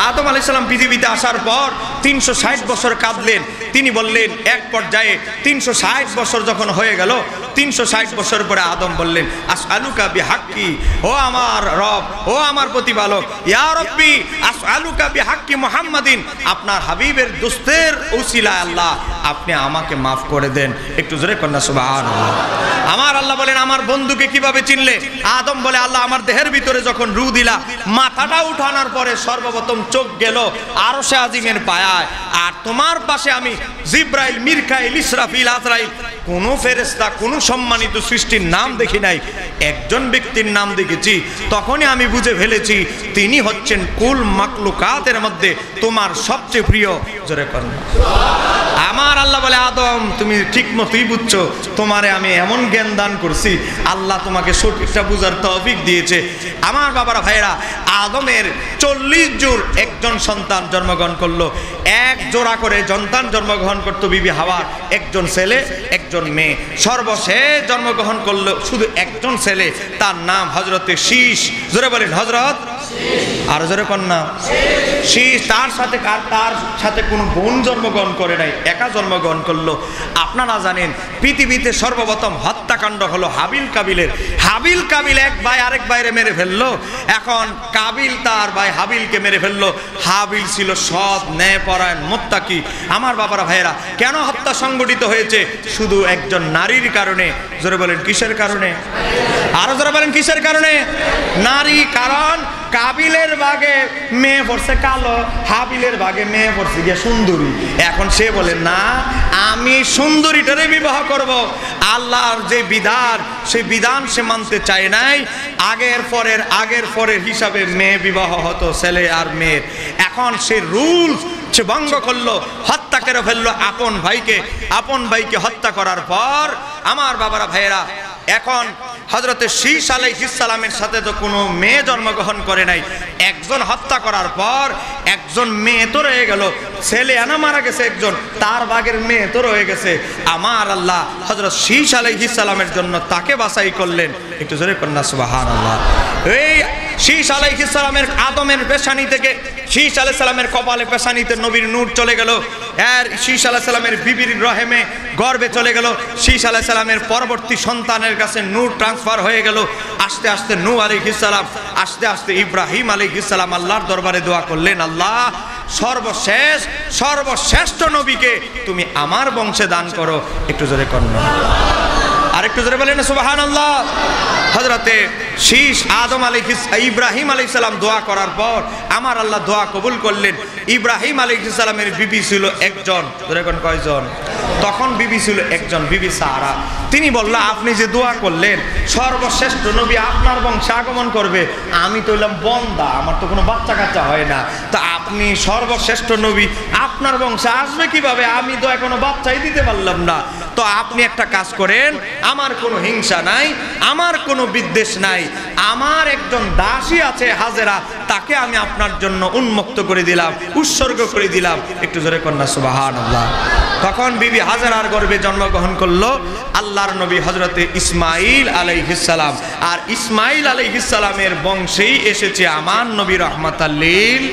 আদম আলাইহিস সালাম পৃথিবীতে আসার পর 360 বছর কাঁদলেন। তিনি বললেন এক পর্যায়ে 360 বছর যখন হয়ে গেল, 360 বছর পরে আদম বললেন আসআলুকা বিহাক্কি, ও আমার রব, ও আমার প্রতিপালক, ইয়া রব্বি আসআলুকা বিহাক্কি মুহাম্মাদিন, আপনার হাবিবের দোস্তের উসিলায় আল্লাহ আপনি আমাকে মাফ করে দেন। একটু জোরে কন্যা সুবহানাল্লাহ। আমার আল্লাহ বলেন আমার বন্ধুকে কিভাবে চিনলে? আদম বলে আল্লাহ আমার দেহের ভিতরে যখন রূহ দিলা, মাথাটা উঠানোর পরে সর্বপ্রথম চোখ গেল আরশে আজিমের পায়ায়, আর তোমার পাশে আমি জিব্রাইল, মিরকাইল, ইসরাফিল, আজরাইল, কোন ফেরেশতা, কোন সম্মানিত সৃষ্টির নাম দেখি নাই, একজন ব্যক্তির নাম দেখেছি। তখনই আমি বুঝে ফেলেছি তিনি হচ্ছেন কুল মাকলুকাতের মধ্যে তোমার সবচেয়ে প্রিয়। জোরে করেন। আমার আল্লাহ বলে আদম তুমি ঠিক মতোই বুঝছো, তোমারে আমি এমন জ্ঞান দান করছি, আল্লাহ তোমাকে সঠিকটা বুঝার তৌফিক দিয়েছে। আমার বাবারা ভাইরা, আদমের 40 জোড় একজন সন্তান জন্মগ্রহণ করলো, এক জোড়া করে সন্তান জন্মগ্রহণ করতো বিবি হাওয়া, একজন ছেলে একজন মেয়ে। সর্বশেষ জন্মগ্রহণ করলো শুধু একজন ছেলে, তার নাম হযরতে শীশ। জোরে বলেন হযরত, আর জোরে কন্যা শীশ। তার সাথে কোনো বোন জন্মগ্রহণ করে নাই, একা জন্মগ্রহণ করলো। আপনারা জানেন পৃথিবীতে সর্বপ্রথম হত্যাকাণ্ড হলো হাবিল কাবিলের। হাবিল কাবিল এক ভাই আরেক ভাইরে মেরে ফেললো। এখন কাবিল তার ভাই হাবিলকে মেরে ফেললো। হাবিল ছিল সৎ, ন্যায়পরায়ণ, মুত্তাকি। আমার বাবারা ভাইয়েরা, কেন হত্যা সংগঠিত হয়েছে? শুধু একজন নারীর কারণে। জোরে বলেন কিসের কারণে? আরো জোরে বলেন কিসের কারণে? নারী। কারণ কাবিলের ভাগে মেয়ে পড়ছে কালো, হাবিলের ভাগে মেয়ে পড়ছে গিয়ে সুন্দরী। এখন সে বলে না, আমি সুন্দরীটারে বিবাহ করব। আল্লাহর যে বিধান, সেই বিধান সে মানতে চায় নাই। আগের পরের হিসাবে মেয়ে বিবাহ হতো, ছেলে আর মেয়ের। এখন সে রুলস সে ভঙ্গ করলো, হত্যা করে ফেললো আপন ভাইকে হত্যা করার পর আমার বাবারা ভাইয়েরা, এখন হযরতে শীশ আলাইহিস সালামের সাথে তো কোনো মেয়ে জন্মগ্রহণ করে নাই। একজন হত্যা করার পর একজন মেয়ে তো রয়ে গেল, ছেলে আনা মারা গেছে একজন, তার ভাগের মেয়ে তো রয়ে গেছে। আমার আল্লাহ হযরত শীশ আলাইহিস সালামের জন্য তাকে বাছাই করলেন। একটু জোরে কন্যা সুবহানাল্লাহ। এই শীশ আলাইহিস সালামের আদমের পেশানি থেকে শীশ আলাইহিস সালামের কপালে পেশানিতে নবীর নূর চলে গেল। আর শীশ আলাইহিস সালামের বিবির রহেমে গর্ভে চলে গেল। শীশ আলাইহিস সালামের পরবর্তী সন্তানের কাছে নূর ট্রান্সফার হয়ে গেল। আস্তে আস্তে নূহ আলাইহিস সালাম, আস্তে আস্তে ইব্রাহিম আলাইহিস সালাম আল্লাহর দরবারে দোয়া করলেন, আল্লাহ সর্বশ্রেষ্ঠ নবীকে তুমি আমার বংশে দান করো। একটু জোরে করুন, আর একটু জোরে বলেন সুবহানাল্লাহ। হযরতে শীশ ইব্রাহিম আলাইহিস সালাম দোয়া করার পর আমার আল্লাহ দোয়া কবুল করলেন। ইব্রাহিম আলাইহিস সালামের বিবি ছিল একজন। জোরে কোন কয়জন? তখন বিবি ছিল একজন, বিবি সারা। তিনি বলল আপনি যে দোয়া করলেন সর্বশ্রেষ্ঠ নবী আপনার বংশে আগমন করবে, আমি তো হইলাম বন্দা, আমার তো কোনো বাচ্চা কাচ্চা হয় না, তো আপনি সর্বশ্রেষ্ঠ নবী আপনার বংশে আসবে কিভাবে? আমি তো এখনো বাচ্চাই দিতে পারলাম না। তো আপনি একটা কাজ করেন, আমার কোনো হিংসা নাই, আমার কোনো বিদ্বেষ নাই, আমার একজন দাসী আছে হাজেরা, তাকে আমি আপনার জন্য উন্মুক্ত করে দিলাম, উৎসর্গ করে দিলাম। একটু জোরে কন্যা সুবহানাল্লাহ। তখন বিবি হাজেরার গর্ভে জন্মগ্রহণ করলো আল্লাহর নবী হযরতে ইসমাইল আলাইহিস সালাম। আর ইসমাইল আলাইহিস সালামের বংশেই এসেছে আমার নবী রাহমাতাল লিল।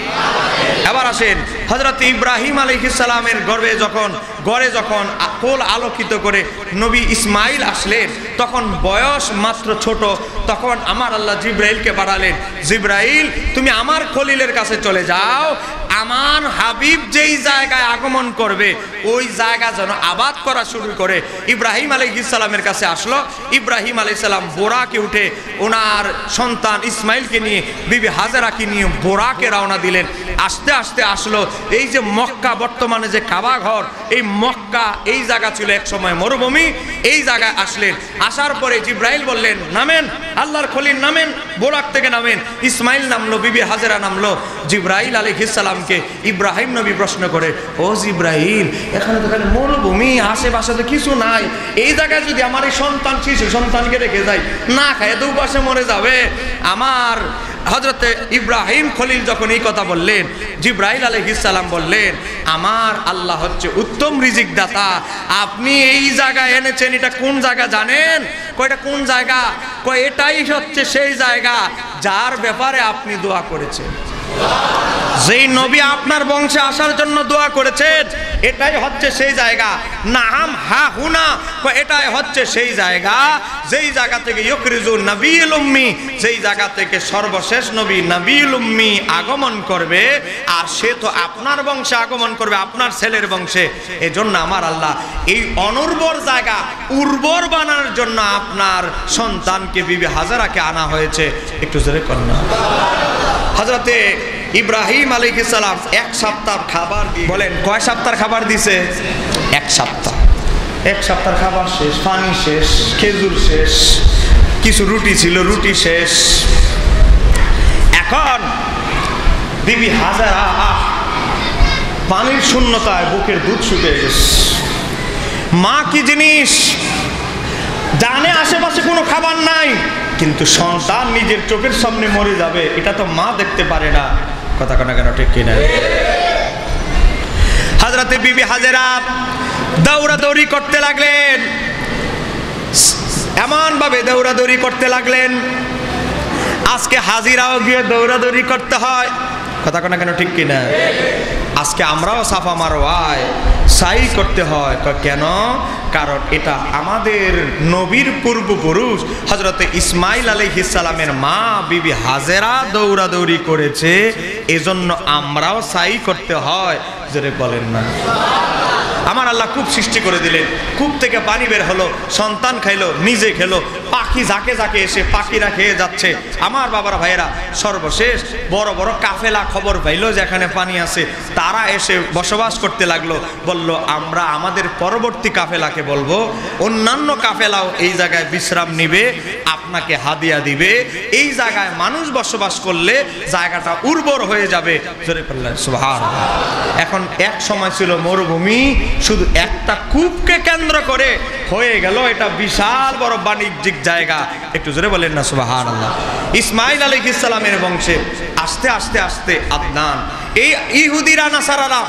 এবার আসেন হযরত ইব্রাহিম আলাইহিস সালামের গড়ে যখন কোল আলোকিত করে নবী ইসমাইল আসলেন, তখন বয়স মাত্র ছোট। তখন আমার আল্লাহ জিব্রাইলকে পাঠালেন, জিব্রাইল তুমি আমার খলিলের কাছে চলে যাও, আমার হাবিব যেই জায়গায় আগমন করবে ওই জায়গা যেন আবাদ করা শুরু করে। ইব্রাহিম আলাইহিস সালামের কাছে আসলো। ইব্রাহিম আলাইহিস সালাম বোরাকে উঠে ওনার সন্তান ইসমাইলকে নিয়ে, বিবি হাজেরাকে নিয়ে বোরাকে রওনা দিলেন। আস্তে আস্তে আসলো এই যে মক্কা, বর্তমানে যে কাবা ঘর, এই মক্কা এই জায়গা ছিল এক সময় মরুভূমি। এই জায়গায় আসলেন। আসার পরে জিব্রাইল বললেন নামেন, আল্লাহর খলিল নামেন, বোরাক থেকে নামেন। ইসমাইল নামলো, বিবি হাজেরা নামলো। জিব্রাইল আলাইহিস সালামকে ইব্রাহিম নবী প্রশ্ন করে, ও জিব্রাইল এখানে তো মরুভূমি, আশেপাশে তো কিছু নাই, এই জায়গায় যদি আমার এই সন্তান, শিশু সন্তানকে রেখে যায়, না খায় দু পাশে মরে যাবে। আমার হযরতে ইব্রাহিম খলিল যখন এই কথা বললেন, জিব্রাইল আলাইহিস সালাম বললেন, আমার আল্লাহ হচ্ছে উত্তম রিজিক দাতা, আপনি এই জায়গায় এনেছেন, এটা কোন জায়গা জানেন? কয়টা কোন জায়গা? কয় এটাই হচ্ছে সেই জায়গা যার ব্যাপারে আপনি দোয়া করেছেন, যেই নবী আপনার বংশে আসার জন্য দোয়া করেছেন, এটাই হচ্ছে সেই জায়গা। নাম হা হুনা, এটাই হচ্ছে সেই জায়গা যেই জায়গা থেকে ইউকরিজুন নবিয়ুল উম্মি, যেই জায়গা থেকে সর্বশেষ নবী নবিয়ুল উম্মি আগমন করবে। আর সে তো আপনার বংশে আগমন করবে, আপনার ছেলের বংশে। এজন্য আমার আল্লাহ এই অনুর্বর জায়গা উর্বর বানানোর জন্য আপনার সন্তানকে, বিবি হাজেরাকে আনা হয়েছে। একটু জোরে কন্যা। হযরতে ইব্রাহিম আলাইহিস সালাম এক সপ্তাহ খাবার দিয়ে, বলেন কয় সপ্তাহ খাবার দিছে? এক সপ্তাহ। এক সপ্তাহ খাবার শেষ, পানি শেষ, খেজুর শেষ, কিছু রুটি ছিল, রুটি শেষ। এখন বিবি হাজেরা পানির শূন্যতায় বুকের দুধ শুকিয়ে গেছে। মা কি জিনিস জানে আশেপাশে কোনো খাবার নাই, কিন্তু সন্তান নিজের চোখের সামনে মরে যাবে এটা তো মা দেখতে পারে না। কথা কেন কেন ঠিক কিনা? হযরতে বিবি হাজেরা দৌড়াদৌড়ি করতে লাগলেন, এমন ভাবে দৌড়াদৌড়ি করতে লাগলেন, আজকে হাজিরাও গিয়ে দৌড়াদৌড়ি করতে হয়। কথা কেন কেন ঠিক কিনা? আজকে আমরাও সাফা মারওয়ায় সাই করতে হয়। কেন? কারণ এটা আমাদের নবীর পূর্বপুরুষ হযরতে ইসমাইল আলাইহিস সালামের মা বিবি হাজেরা দৌড়াদৌড়ি করেছে, এজন্য আমরাও সাই করতে হয়। জোরে বলেন না। আমার আল্লাহ কূপ সৃষ্টি করে দিলেন, কূপ থেকে পানি বের হলো, সন্তান খাইলো, নিজে খেলো, পাখি যাকে যাকে এসে পাখিরা খেয়ে যাচ্ছে। আমার বাবার ভাইয়েরা সর্বশেষ বড় বড় কাফেলা খবর পাইলো যে এখানে পানি আছে, তারা এসে বসবাস করতে লাগলো। বলল আমরা আমাদের পরবর্তী কাফেলাকে বলবো, অন্যান্য কাফেলাও এই জায়গায় বিশ্রাম নিবে, আপনাকে হাদিয়া দিবে। এই জায়গায় মানুষ বসবাস করলে জায়গাটা উর্বর হয়ে যাবে। জোরে বললেন সুবহানাল্লাহ। এখন এক সময় ছিল মরুভূমি, শুধু একটা কূপকে কেন্দ্র করে হয়ে গেল এটা বিশাল বড় বাণিজ্যিক জায়গা। একটু জোরে বলেন না সুবহানাল্লাহ। ইসমাইল আলাইহিস সালামের বংশে আস্তে আস্তে আস্তে আদনান, এই ইহুদিরা নাসারারা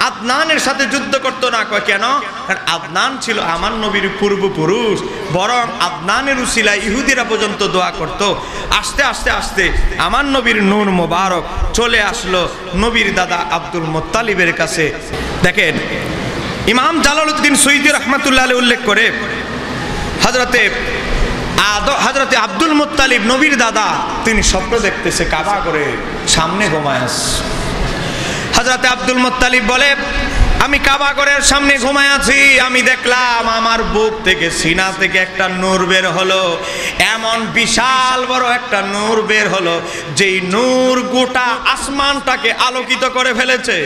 আদনানের সাথে যুদ্ধ করতো না। কয় কেন? কারণ আদনান ছিল আমার নবীর পূর্বপুরুষ, বরং আদনানের উসিলায় ইহুদিরা পর্যন্ত দোয়া করত। আস্তে আস্তে আস্তে আমার নবীর নূর মোবারক চলে আসলো নবীর দাদা আব্দুল মুত্তালিবের কাছে। দেখেন ইমাম জালালউদ্দিন সৈয়দী রাহমাতুল্লাহ আলাইহি উল্লেখ করে, হযরতে আব্দুল মুত্তালিব নবীর দাদা, তিনি স্বপ্ন দেখতেছে কাবা করে সামনে ঘুমায় আছে। হযরতে আব্দুল মুত্তালিব বলে, আমি কাবা ঘরের সামনে ঘুমায় আছি, আমি দেখলাম আমার বুক থেকে, সিনা থেকে একটা নূর বের হলো। এমন বিশাল বড় একটা নূর বের হলো, যেই নূর গোটা আসমানটাকে আলোকিত করে ফেলেছে।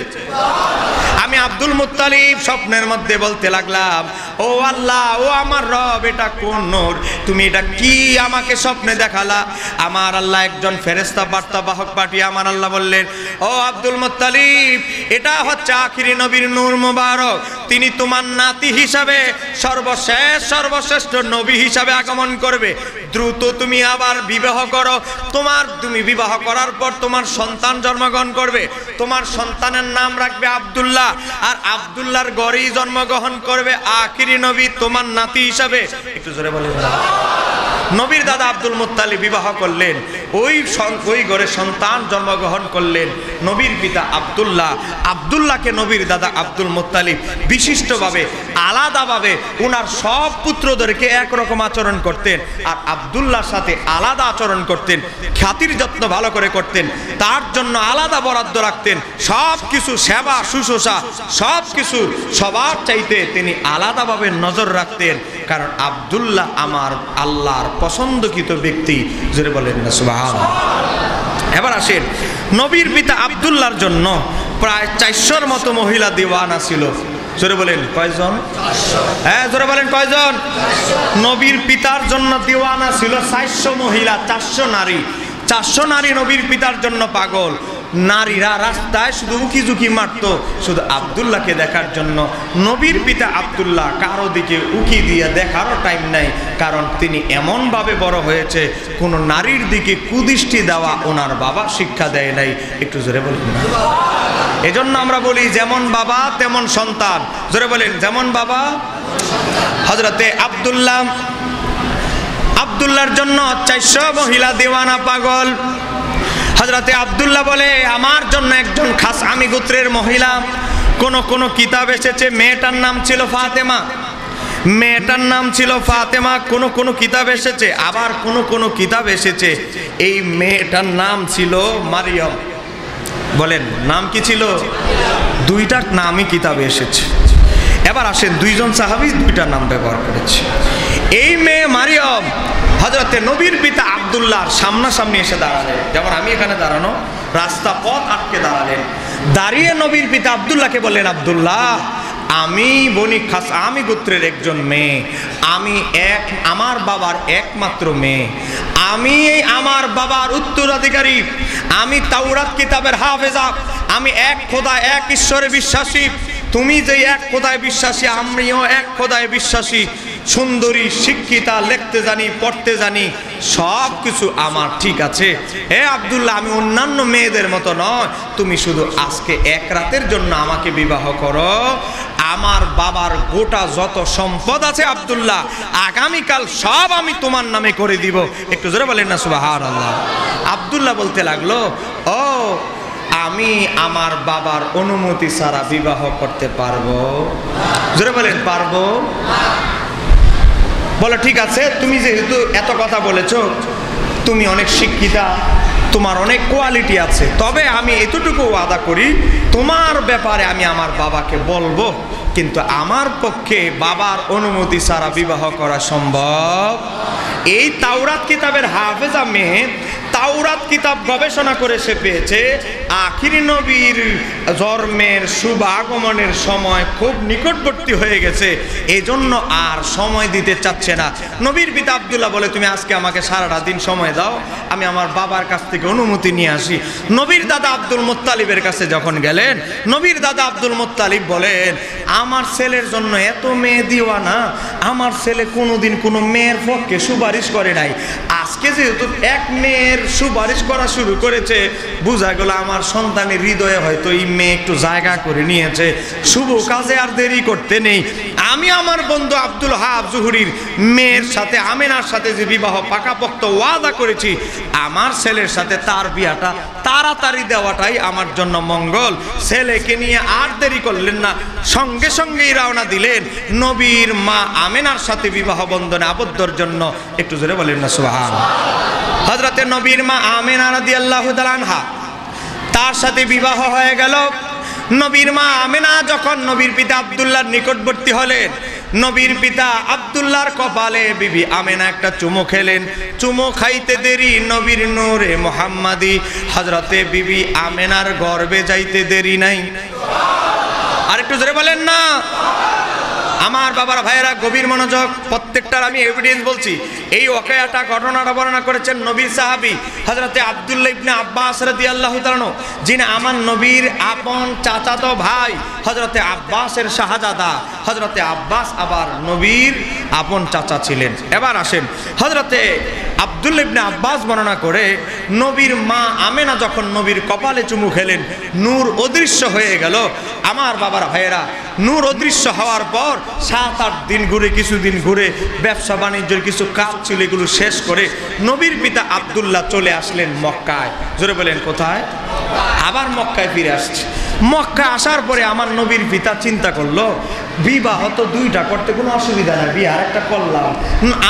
আমি আব্দুল মুত্তালিব স্বপ্নের মধ্যে বলতে লাগলাম, ও আল্লাহ, ও আমার রব, এটা কোন নূর? তুমি এটা কি আমাকে স্বপ্নে দেখালা? আমার আল্লাহ একজন ফেরেশতা বার্তা বাহক পাঠিয়ে আমার আল্লাহ বললেন, ও আব্দুল মুত্তালিব, এটা হচ্ছে আখিরি নবীর নূর মুবারক। তিনি তোমার নাতি হিসাবে সর্বশ্রেষ্ঠ নবী হিসাবে আগমন করবে। দ্রুত তুমি আবার বিবাহ করো। তুমি বিবাহ করার পর তোমার সন্তান জন্মগ্রহণ করবে। তোমার সন্তানের নাম রাখবে আব্দুল্লাহ, আর আব্দুল্লাহর ঘরেই জন্মগ্রহণ করবে আখিরি নবী তোমার নাতি হিসাবে। একটু জোরে বলে নবীর দাদা আব্দুল মুত্তালিব বিবাহ করলেন, ওই ঘরে সন্তান জন্মগ্রহণ করলেন নবীর পিতা আব্দুল্লাহ। আব্দুল্লাহকে নবীর দাদা আব্দুল মুত্তালিব বিশিষ্টভাবে আলাদাভাবে উনার সব পুত্রদেরকে একরকম আচরণ করতেন, আর আব্দুল্লাহর সাথে আলাদা আচরণ করতেন, খ্যাতির যত্ন ভালো করে করতেন, তার জন্য আলাদা বরাদ্দ রাখতেন, সব কিছু সেবা শুশ্রূষা সব কিছু সবার চাইতে তিনি আলাদাভাবে নজর রাখতেন, কারণ আব্দুল্লাহ আমার আল্লাহর পছন্দকৃত ব্যক্তি। জোরে বলেন না সুবহানাল্লাহ। এবার আসেন, নবীর পিতা আব্দুল্লাহর জন্য প্রায় 400-র মতো মহিলা দিওয়ানা ছিল। জোরে বলেন কয়জন? হ্যাঁ জোরে বলেন কয়জন? নবীর পিতার জন্য দিওয়ানা ছিল 400 মহিলা, 400 নারী। 400 নারী নবীর পিতার জন্য পাগল। নারীরা রাস্তায় শুধু উকি ঝুঁকি মারত শুধু আব্দুল্লাহকে দেখার জন্য। নবীর পিতা আব্দুল্লাহ কারো দিকে উকি দিয়ে দেখারও টাইম নাই, কারণ তিনি এমনভাবে বড় হয়েছে কোনো নারীর দিকে কুদৃষ্টি দেওয়া ওনার বাবা শিক্ষা দেয় নাই। একটু জোরে বলুন না। এজন্য আমরা বলি যেমন বাবা তেমন সন্তান। জোরে বলেন যেমন বাবা। হযরতে আব্দুল্লাহর জন্য 400 মহিলা দিওয়ানা পাগল। হযরতে আব্দুল্লাহ বলে আমার জন্য একজন খাস আমি গোত্রের মহিলা। কোন কিতাব এসেছে মেয়েটার নাম ছিল ফাতেমা, মেয়েটার নাম ছিল ফাতেমা। কোন কিতাব এসেছে, আবার কোন কিতাব এসেছে এই মেয়েটার নাম ছিল মারিয়াম। বলেন নাম কি ছিল? দুইটা নামই কিতাবে এসেছে। এবার আসেন, দুইজন সাহাবী দুইটা নাম ব্যবহার করেছে। এই মেয়ে মারিয়াম হযরতে নবীর পিতা আব্দুল্লাহর সামনাসামনি এসে দাঁড়ালেন, যেমন আমি এখানে দাঁড়ানো, রাস্তা পথ আটকে দাঁড়ালেন। দাঁড়িয়ে নবীর পিতা আব্দুল্লাহকে বললেন, আব্দুল্লাহ আমি বনি খাস আমি গোত্রের একজন মেয়ে, আমার বাবার একমাত্র মেয়ে, আমি আমার বাবার উত্তরাধিকারী, আমি তাওরাত কিতাবের হাফেজা, আমি এক খোদা এক ঈশ্বরে বিশ্বাসী। তুমি যে এক খোদায় বিশ্বাসী, আমিও এক খোদায় বিশ্বাসী। সুন্দরী, শিক্ষিতা, লিখতে জানি, পড়তে জানি, সব কিছু আমার ঠিক আছে। হে আব্দুল্লাহ আমি অন্যান্য মেয়েদের মতো নয়, তুমি শুধু আজকে এক রাতের জন্য আমাকে বিবাহ করো। আমার বাবার গোটা যত সম্পদ আছে আব্দুল্লাহ আগামীকাল সব আমি তোমার নামে করে দিব। একটু জোরে বলেন না সুবহানাল্লাহ। আব্দুল্লাহ বলতে লাগলো, ও আমি আমার বাবার অনুমতি ছাড়া বিবাহ করতে পারবো? জোরে বলেন পারবো। বলে ঠিক আছে, তুমি যেহেতু এত কথা বলেছো, তুমি অনেক শিক্ষিতা, তোমার অনেক কোয়ালিটি আছে, তবে আমি এতটুকু ওয়াদা করি তোমার ব্যাপারে আমি আমার বাবাকে বলবো, কিন্তু আমার পক্ষে বাবার অনুমতি ছাড়া বিবাহ করা সম্ভব। এই তাওরাত কিতাবের হাফেজা মেয়ে তাওরাত কিতাব গবেষণা করে সে পেয়েছে আখিরি নবীর জন্মের শুভ আগমনের সময় খুব নিকটবর্তী হয়ে গেছে, এজন্য আর সময় দিতে চাচ্ছে না। নবীর পিতা আব্দুল্লাহ বলে, তুমি আজকে আমাকে সারাটা দিন সময় দাও, আমি আমার বাবার কাছ থেকে অনুমতি নিয়ে আসি। নবীর দাদা আব্দুল মুত্তালিবের কাছে যখন গেলেন, নবীর দাদা আব্দুল মুত্তালিব বলেন, আমার ছেলের জন্য এত মেয়ে দিওয়া না, আমার ছেলে কোনোদিন কোনো মেয়ের পক্ষে সুপারিশ করে নাই, আজকে যেহেতু এক মেয়ের সুপারিশ করা শুরু করেছে, বোঝা গেল আমার সন্তানের হৃদয়ে হয়তো এই মেয়ে একটু জায়গা করে নিয়েছে। শুভ কাজে আর দেরি করতে নেই, আমি আমার বন্ধু আব্দুল হাব জুহুরির মেয়ের সাথে আমেনার সাথে যে বিবাহ পাকাপোক্ত ওয়াদা করেছি, আমার ছেলের সাথে তার বিয়াটা তাড়াতাড়ি দেওয়াটাই আমার জন্য মঙ্গল। ছেলেকে নিয়ে আর দেরি করলেন না, সঙ্গে সঙ্গেই রওনা দিলেন নবীর মা আমেনার সাথে বিবাহ বন্ধনে আবদ্ধর জন্য। একটু জোরে বলেন না সুবহানাল্লাহ। হযরতে নবীর মা আমেনা রাদিয়াল্লাহু তাআলা আনহা, তার সাথে বিবাহ হয়ে গেল। নবীর মা আমেনা যখন নবীর পিতা আব্দুল্লাহর নিকটবর্তী হলেন, নবীর পিতা আব্দুল্লাহর কপালে বিবি আমেনা একটা চুমো খেলেন। চুমো খাইতে দেরি নবীর নূরে মুহাম্মাদি হযরতে বিবি আমেনার গর্ভে যাইতে দেরি নাই। আর একটু জোরে বলেন না। আমার বাবার ভাইয়েরা গভীর মনোযোগ, প্রত্যেকটার আমি এভিডেন্স বলছি। এই ওয়াকিয়াটা ঘটনাটা বর্ণনা করেছেন নবীর সাহাবী হযরতে আব্দুল্লাহ ইবনে আব্বাস রাদিয়াল্লাহু তাআলা, যিনি আমার নবীর আপন চাচাতো ভাই। হযরতে আব্বাসের শাহজাদা হযরতে আব্বাস আবার নবীর আপন চাচা ছিলেন। এবার আসেন, হযরতে আব্দুল্লাহ ইবনে আব্বাস বর্ণনা করে নবীর মা আমেনা যখন নবীর কপালে চুমু খেলেন নূর অদৃশ্য হয়ে গেল। আমার বাবার ভাইয়েরা, নূর অদৃশ্য হওয়ার পর 7-8 দিন ঘুরে, কিছুদিন ঘুরে ব্যবসা বাণিজ্যের কিছু কাজ ছিল, এগুলো শেষ করে নবীর পিতা আব্দুল্লাহ চলে আসলেন মক্কায়। জোরে বলেন কোথায়? আবার মক্কায় ফিরে আসছে। মক্কা আসার পরে আমার নবীর পিতা চিন্তা করলো বিবাহ তো 2টা করতে কোনো অসুবিধা নাই, বিয়ে আরেকটা করলাম,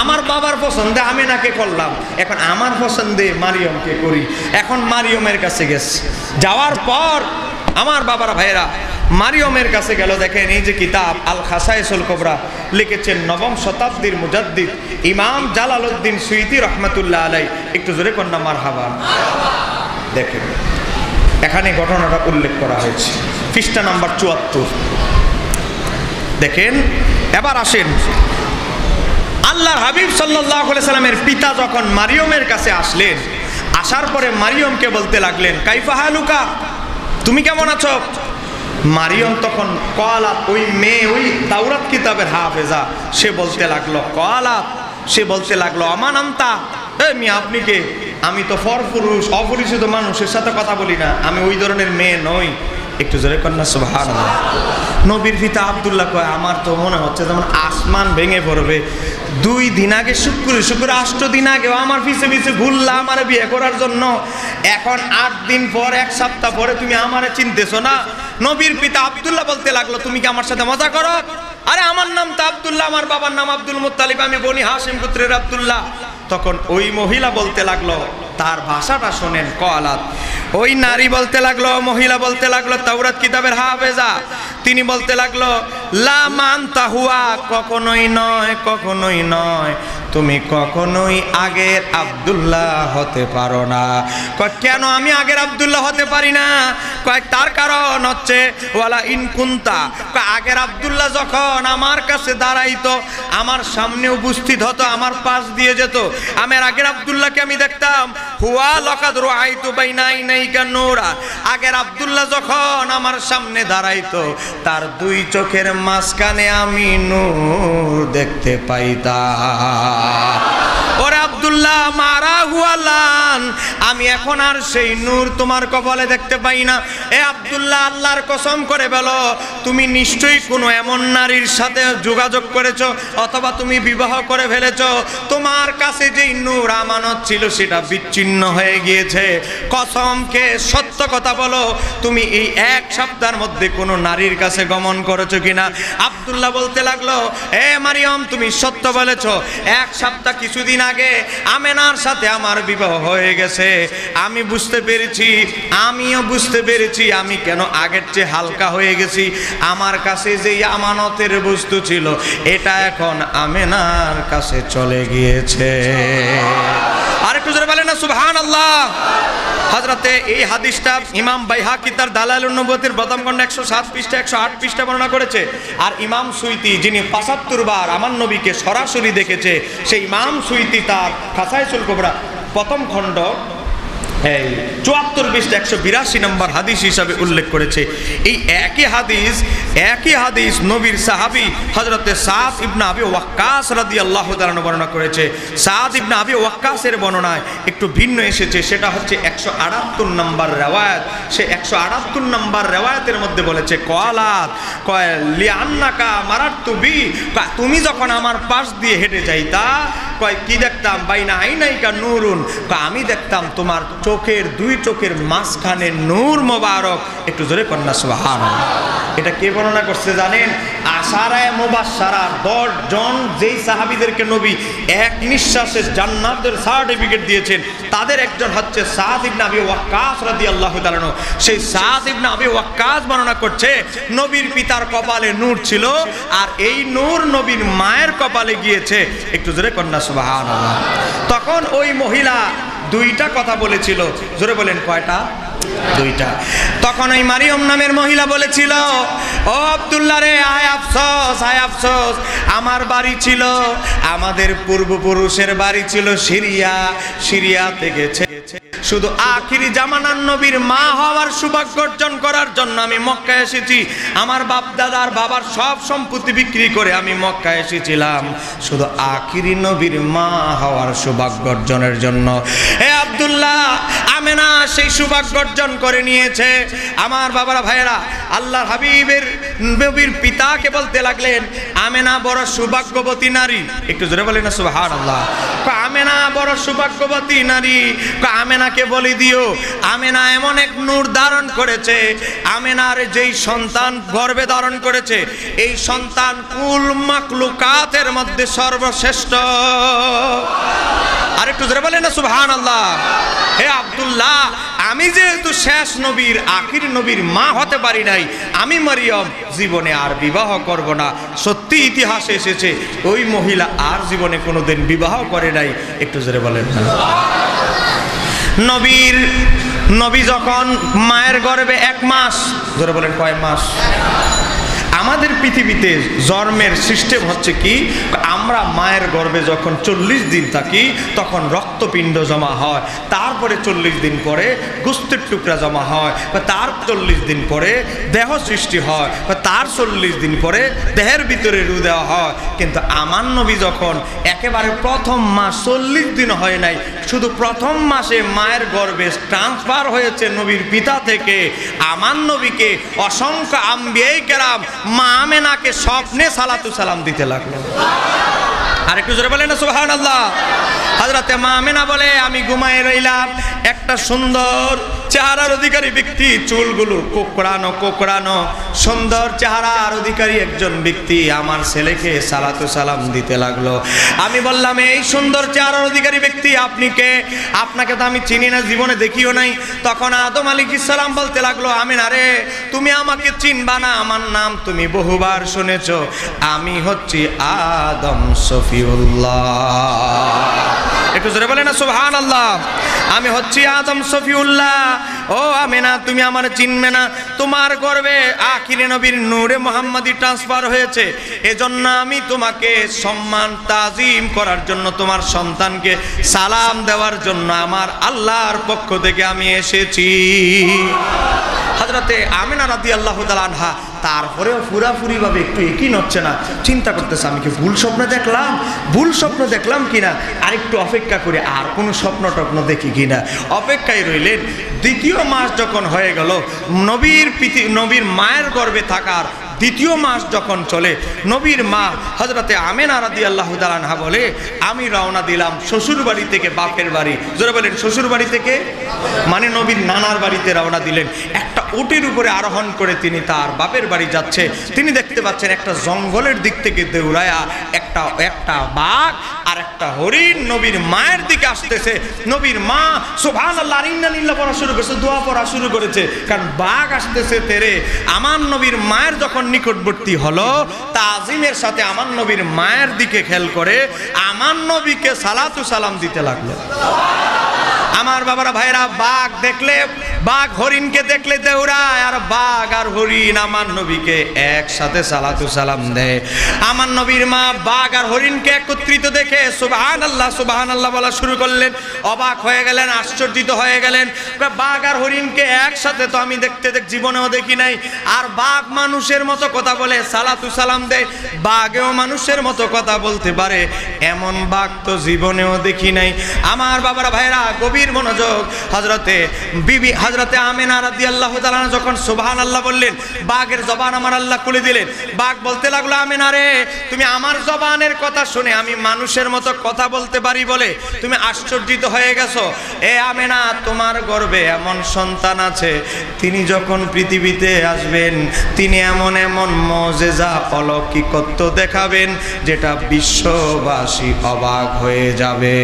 আমার বাবার পছন্দে আমেনাকে করলাম, এখন আমার পছন্দে মারিয়মকে করি। এখন মারিয়মের কাছে গেছে, যাওয়ার পর আমার বাবার ভাইয়েরা মারিয়মের কাছে গেল। দেখেন এই যে কিতাব আল খাসায়েসুল কুবরা লিখেছেন 9ম শতাব্দীর মুজাদ্দিদ ইমাম জালালউদ্দিন সুয়ুতী রহমাতুল্লাহ আলাইহি। একটু জোরে কন্যা মারহাবা। দেখেন এখানে ঘটনাটা উল্লেখ করা হয়েছে, পৃষ্ঠা নাম্বার 74। দেখেন এবার আসেন, আল্লাহর হাবিব সাল্লাল্লাহু আলাইহি সাল্লামের পিতা যখন মারিয়মের কাছে আসলেন, আসার পরে মারিয়মকে বলতে লাগলেন কাইফা হালুকা, তুমি কেমন আছো? মারিয়ম তখন কলাত, ওই মেয়ে ওই তাওরাত কিতাবের হাফেজা, সে বলতে লাগলো কলাত, সে বলতে লাগলো আমানান্তা, মিয়া আপনি কে? আমি তো পরপুরুষ, অপরিচিত মানুষের সাথে কথা বলি না, আমি ওই ধরনের মেয়ে নই। একটু জোরে কন্যা সুবহানাল্লাহ। নবীর পিতা আব্দুল্লাহ কয় আমার তো মনে হচ্ছে যেমন আসমান ভেঙে পড়বে। 2 দিন আগে শুক্র 8 দিন আগেও আমার পিছে পিছে ঘুরলা আমার বিয়ে করার জন্য, এখন 8 দিন পর 1 সপ্তাহ পরে তুমি আমারে চিনতেছো না? নবীর পিতা আব্দুল্লাহ বলতে লাগলো তুমি কি আমার সাথে মজা করো? আরে আমার নাম তো আব্দুল্লাহ, আমার বাবার নাম আব্দুল মুত্তালিব, আমি বনি হাশিম গোত্রের আব্দুল্লাহ। তখন ওই মহিলা বলতে লাগলো, তার ভাষাটা শোনেন, কলাত, ওই নারী বলতে লাগলো, মহিলা বলতে লাগলো তাওরাত কিতাবের হাফেজা, তিনি বলতে লাগলো লা মানতা হুয়া, কখনোই নয়, কখনোই নয়, তুমি কখনোই আগের আব্দুল্লাহ হতে পারো না। কেন আমি আগের আব্দুল্লাহ হতে পারি না? তার কারণ হচ্ছে ওয়ালা ইন কুনতা, আগের আব্দুল্লাহ যখন আমার কাছে দাঁড়াইতো, আমার সামনে উপস্থিত হতো, আমার পাশ দিয়ে যেত, আমার আগের আব্দুল্লাহকে আমি দেখতাম, হুয়া লাকাদ রাআইতু বাইনা আইনাইকা নূরা, আগের আব্দুল্লাহ যখন আমার সামনে দাঁড়াইতো তার 2 চোখের মাঝখানে আমি নূর দেখতে পাইতাম। ওরে আব্দুল্লাহ মারা হুয়ালান, আমি এখন আর সেই নূর তোমার কপালে দেখতে পাই না। এ আব্দুল্লাহ, আল্লাহর কসম করে বলো তুমি নিশ্চয়ই কোনো এমন নারীর সাথে যোগাযোগ করেছো অথবা তুমি বিবাহ করে ফেলেছো, তোমার কাছে যেই নূর আমানত ছিল সেটা বিচ্ছিন্ন হয়ে গিয়েছে। কসমকে সত্য কথা বলো, তুমি এই 1 সপ্তাহের মধ্যে কোনো নারীর কাছে গমন করেছো কিনা? আব্দুল্লাহ বলতে লাগলো এ মারিয়ম তুমি সত্য বলেছো, 1 সপ্তাহ কিছুদিন আগে আমেনার সাথে আমার বিবাহ হয়ে গেছে। আমি বুঝতে পেরেছি, আমিও বুঝতে পেরেছি আমি কেন আগের চেয়ে হালকা হয়ে গেছি। আমার কাছে যে আমানতের বস্তু ছিল এটা এখন আমেনার কাছে চলে গিয়েছে। আরেকটু জোরে বলেন না সুবহানাল্লাহ। হযরতে এই হাদিসটা ইমাম বাইহাকি তার দালাইলুন নবুওয়াতের প্রথম খণ্ড 107 পৃষ্ঠা 108 পৃষ্ঠা বর্ণনা করেছে। আর ইমাম সুয়ুতী যিনি 75 বার আমার নবীকে সরাসরি দেখেছে, সেই ইমাম সুয়ুতী তার খাসায়েসুল কুবরা প্রথম খণ্ড 74 পৃষ্ঠা 182 নম্বর হাদিস হিসাবে উল্লেখ করেছে। এই একই হাদিস নবীর সাহাবী হযরতে সাদ ইবনে আবি ওয়াক্কাস রাদিয়াল্লাহু তাআলা বর্ণনা করেছে। সাদ ইবনে আবি ওয়াক্কাসের বর্ণনায় একটু ভিন্ন এসেছে, সেটা হচ্ছে 178 নম্বর রিওয়ায়াত। সে 178 নম্বর রিওয়ায়াতের মধ্যে বলেছে কলাত কয় লিআন্নাকা মারাতু বি, তুমি যখন আমার পাশ দিয়ে হেঁটে যাইতা কয় কি দেখতাম? বাইনা আইনাইকা নূরুন, আমি দেখতাম তোমার চোখের 2 চোখের মাঝখানে নূর মোবারক। একটু জোরে কন্যা সুবহানাল্লাহ। এটা কে বর্ণনা করছে জানেন? আশারায়ে মুবাশশারা 10 জন যেই সাহাবীদেরকে নবী এক নিঃশ্বাসে জান্নাতের সার্টিফিকেট দিয়েছেন, তাদের একজন হচ্ছে সাদ ইবনে আবি ওয়াক্কাস রাদিয়াল্লাহু তাআলা। সেই সাদ ইবনে আবি ওয়াক্কাস বর্ণনা করছে নবীর পিতার কপালে নূর ছিল, আর এই নূর নবীর মায়ের কপালে গিয়েছে। একটু জোরে কন্যা সুবহানাল্লাহ। তখন ওই মহিলা 2টা কথা বলেছিল, জোরে বলেন কয়টা? 2টা। তখন ওই মারিয়ম নামের মহিলা বলেছিল ও আব্দুল্লাহ রে, আয় আফসোস, আয় আফসোস, আমার বাড়ি ছিল, আমাদের পূর্বপুরুষের বাড়ি ছিল সিরিয়া, সিরিয়া থেকে শুধু আখিরি জামানার নবীর মা হওয়ার সৌভাগ্য অর্জন করার জন্য আমি মক্কায় এসেছি। আমার বাপ দাদার বাবার সব সম্পত্তি বিক্রি করে আমি মক্কায় এসেছিলাম শুধু আখিরি নবীর মা হওয়ার সৌভাগ্য অর্জনের জন্য। হে আব্দুল্লাহ, আমেনা সেই সৌভাগ্য অর্জন করে নিয়েছে। আমার বাবারা ভাইয়েরা, আল্লাহর হাবিবের নবীর পিতাকে বলতে লাগলেন, আমেনা বড় সৌভাগ্যবতী নারী। একটু জোরে বলেন না সুবহানাল্লাহ। আমেনা বড় সৌভাগ্যবতী নারী। আমেনাকে বলে দিও, আমেনা এমন এক নূর ধারণ করেছে, আমেনার যেই সন্তান গর্ভে ধারণ করেছে এই সন্তান কুল মাখলুকাতের মধ্যে সর্বশ্রেষ্ঠ। আর একটু জোরে বলেন না সুবহানাল্লাহ। হে আব্দুল্লাহ, আমি যেহেতু শেষ নবীর আখির নবীর মা হতে পারি নাই, আমি মারিয়ম জীবনে আর বিবাহ করব না। সত্যি ইতিহাসে এসেছে ওই মহিলা আর জীবনে কোনোদিন বিবাহ করে নাই। একটু জোরে বলেন না। নবী যখন মায়ের গর্ভে 1 মাস, জোরে বলেন কয় মাস? আমাদের পৃথিবীতে জন্মের সিস্টেম হচ্ছে কি, আমরা মায়ের গর্ভে যখন 40 দিন থাকি তখন রক্তপিণ্ড জমা হয়, তারপরে 40 দিন পরে গোস্তের টুকরা জমা হয়, তার 40 দিন পরে দেহ সৃষ্টি হয়, তার 40 দিন পরে দেহের ভিতরে রু দেওয়া হয়। কিন্তু আমার নবী যখন একেবারে প্রথম মাস 40 দিন হয় নাই, শুধু প্রথম মাসে মায়ের গর্ভে ট্রান্সফার হয়েছে নবীর পিতা থেকে, আমার নবীকে অসংখ্য আম্বিয়ায়ে কেরাম মা আমেনাকে স্বপ্নে সালাতু সালাম দিতে লাগলো। আর একটু জোরে বলেন না সুবহানাল্লাহ। হযরতে মা আমেনা বলে, আমি ঘুমায় রইলাম, একটা সুন্দর চেহারার অধিকারী ব্যক্তি, চুলগুলো কোকড়ানো সুন্দর চেহারার অধিকারী একজন ব্যক্তি আমার ছেলেকে সালাতু সালাম দিতে লাগলো। আমি বললাম, এই সুন্দর চেহারার অধিকারী ব্যক্তি আপনি কে? আপনাকে তো আমি চিনি না, জীবনে দেখিও নাই। তখন আদম আলাইহিস সালাম বলতে লাগলো, আমেনা রে, তুমি আমাকে চিনবা না, আমার নাম তুমি বহুবার শুনেছো, আমি হচ্ছি আদম সফিউল্লাহ। একটু জোরে বলেন না সুবহানাল্লাহ। আমি হচ্ছি আদম সফিউল্লাহ। ও আমেনা, তুমি আমার চিনবে না, তোমার গর্ভে আখিরে নবীর নূরে মুহাম্মাদি ট্রান্সফার হয়েছে, এজন্য আমি তোমাকে সম্মান তাজিম করার জন্য, তোমার সন্তানকে সালাম দেওয়ার জন্য আমার আল্লাহর পক্ষ থেকে আমি এসেছি। হযরতে আমেনা রাদিয়াল্লাহু তাআলা আনহা তারপরেও পুরাপুরি ভাবে একটু একই নচ্ছে না, চিন্তা করতেছে, আমি কি ভুল স্বপ্ন দেখলাম কিনা, আরেকটু অপেক্ষা করে আর কোনো স্বপ্ন টপ্ন দেখি কিনা। অপেক্ষায় রইলেন। দ্বিতীয় মাস যখন হয়ে গেল, নবীর মায়ের গর্ভে থাকার দ্বিতীয় মাস যখন চলে, নবীর মা হযরতে আমেনা রাদিয়াল্লাহু তাআলা আনহা বলে, আমি রওনা দিলাম শ্বশুর বাড়ি থেকে বাপের বাড়ি। জোরে বলেন, শ্বশুর বাড়ি থেকে মানে নবীর নানার বাড়িতে রওনা দিলেন। একটা উটের উপরে আরোহণ করে তিনি তার বাপের বাড়ি যাচ্ছে। তিনি দেখতে পাচ্ছেন একটা জঙ্গলের দিক থেকে দৌড়ায়া একটা বাঘ আর একটা হরিণ নবীর মায়ের দিকে আসতেছে। নবীর মা সুবহানাল্লাহ ইন্নালিল্লাহ পড়া শুরু করেছে, দোয়া পড়া শুরু করেছে, কারণ বাঘ আসতেছে তেরে। আমার নবীর মায়ের যখন নিকটবর্তী হলো, তাজিমের সাথে আমার নবীর মায়ের দিকে খেয়াল করে আমার নবীকে সালাতু সালাম দিতে লাগলো। আমার বাবারা ভাইরা, বাঘ হরিণকে দেখলে দৌড়ায়, আর বাঘ আর হরিণ আমার নবীকে একসাথে সালাতু সালাম দেয়। আমার নবীর মা বাঘ আর হরিণকে একত্রিত দেখে সুবহানাল্লাহ সুবহানাল্লাহ বলা শুরু করলেন। অবাক হয়ে গেলেন, আশ্চর্যিত হয়ে গেলেন। বাঘ আর হরিণকে একসাথে তো আমি জীবনেও দেখি নাই। আর বাঘ মানুষের মতো কথা বলে, সালাতু সালাম দেয়, বাঘেও মানুষের মতো কথা বলতে পারে, এমন বাঘ তো জীবনেও দেখি নাই। আমার বাবারা ভাইরা, গভীর মনোযোগ। হযরতে আমেনা রাদিয়াল্লাহু তাআলা যখন সুবহানাল্লাহ বললেন, বাঘের জবান আমার আল্লাহ খুলে দিলেন। বাঘ বলতে লাগলো, আমেনা রে, তুমি আমার জবানের কথা শুনে আমি মানুষের মতো কথা বলতে পারি বলে তুমি আশ্চর্যিত হয়ে গেছো। এ আমেনা, তোমার গর্ভে এমন সন্তান আছে, তিনি যখন পৃথিবীতে আসবেন তিনি এমন মুজিজা অলৌকিকত্ব দেখাবেন যেটা বিশ্ববাসী অবাক হয়ে যাবে।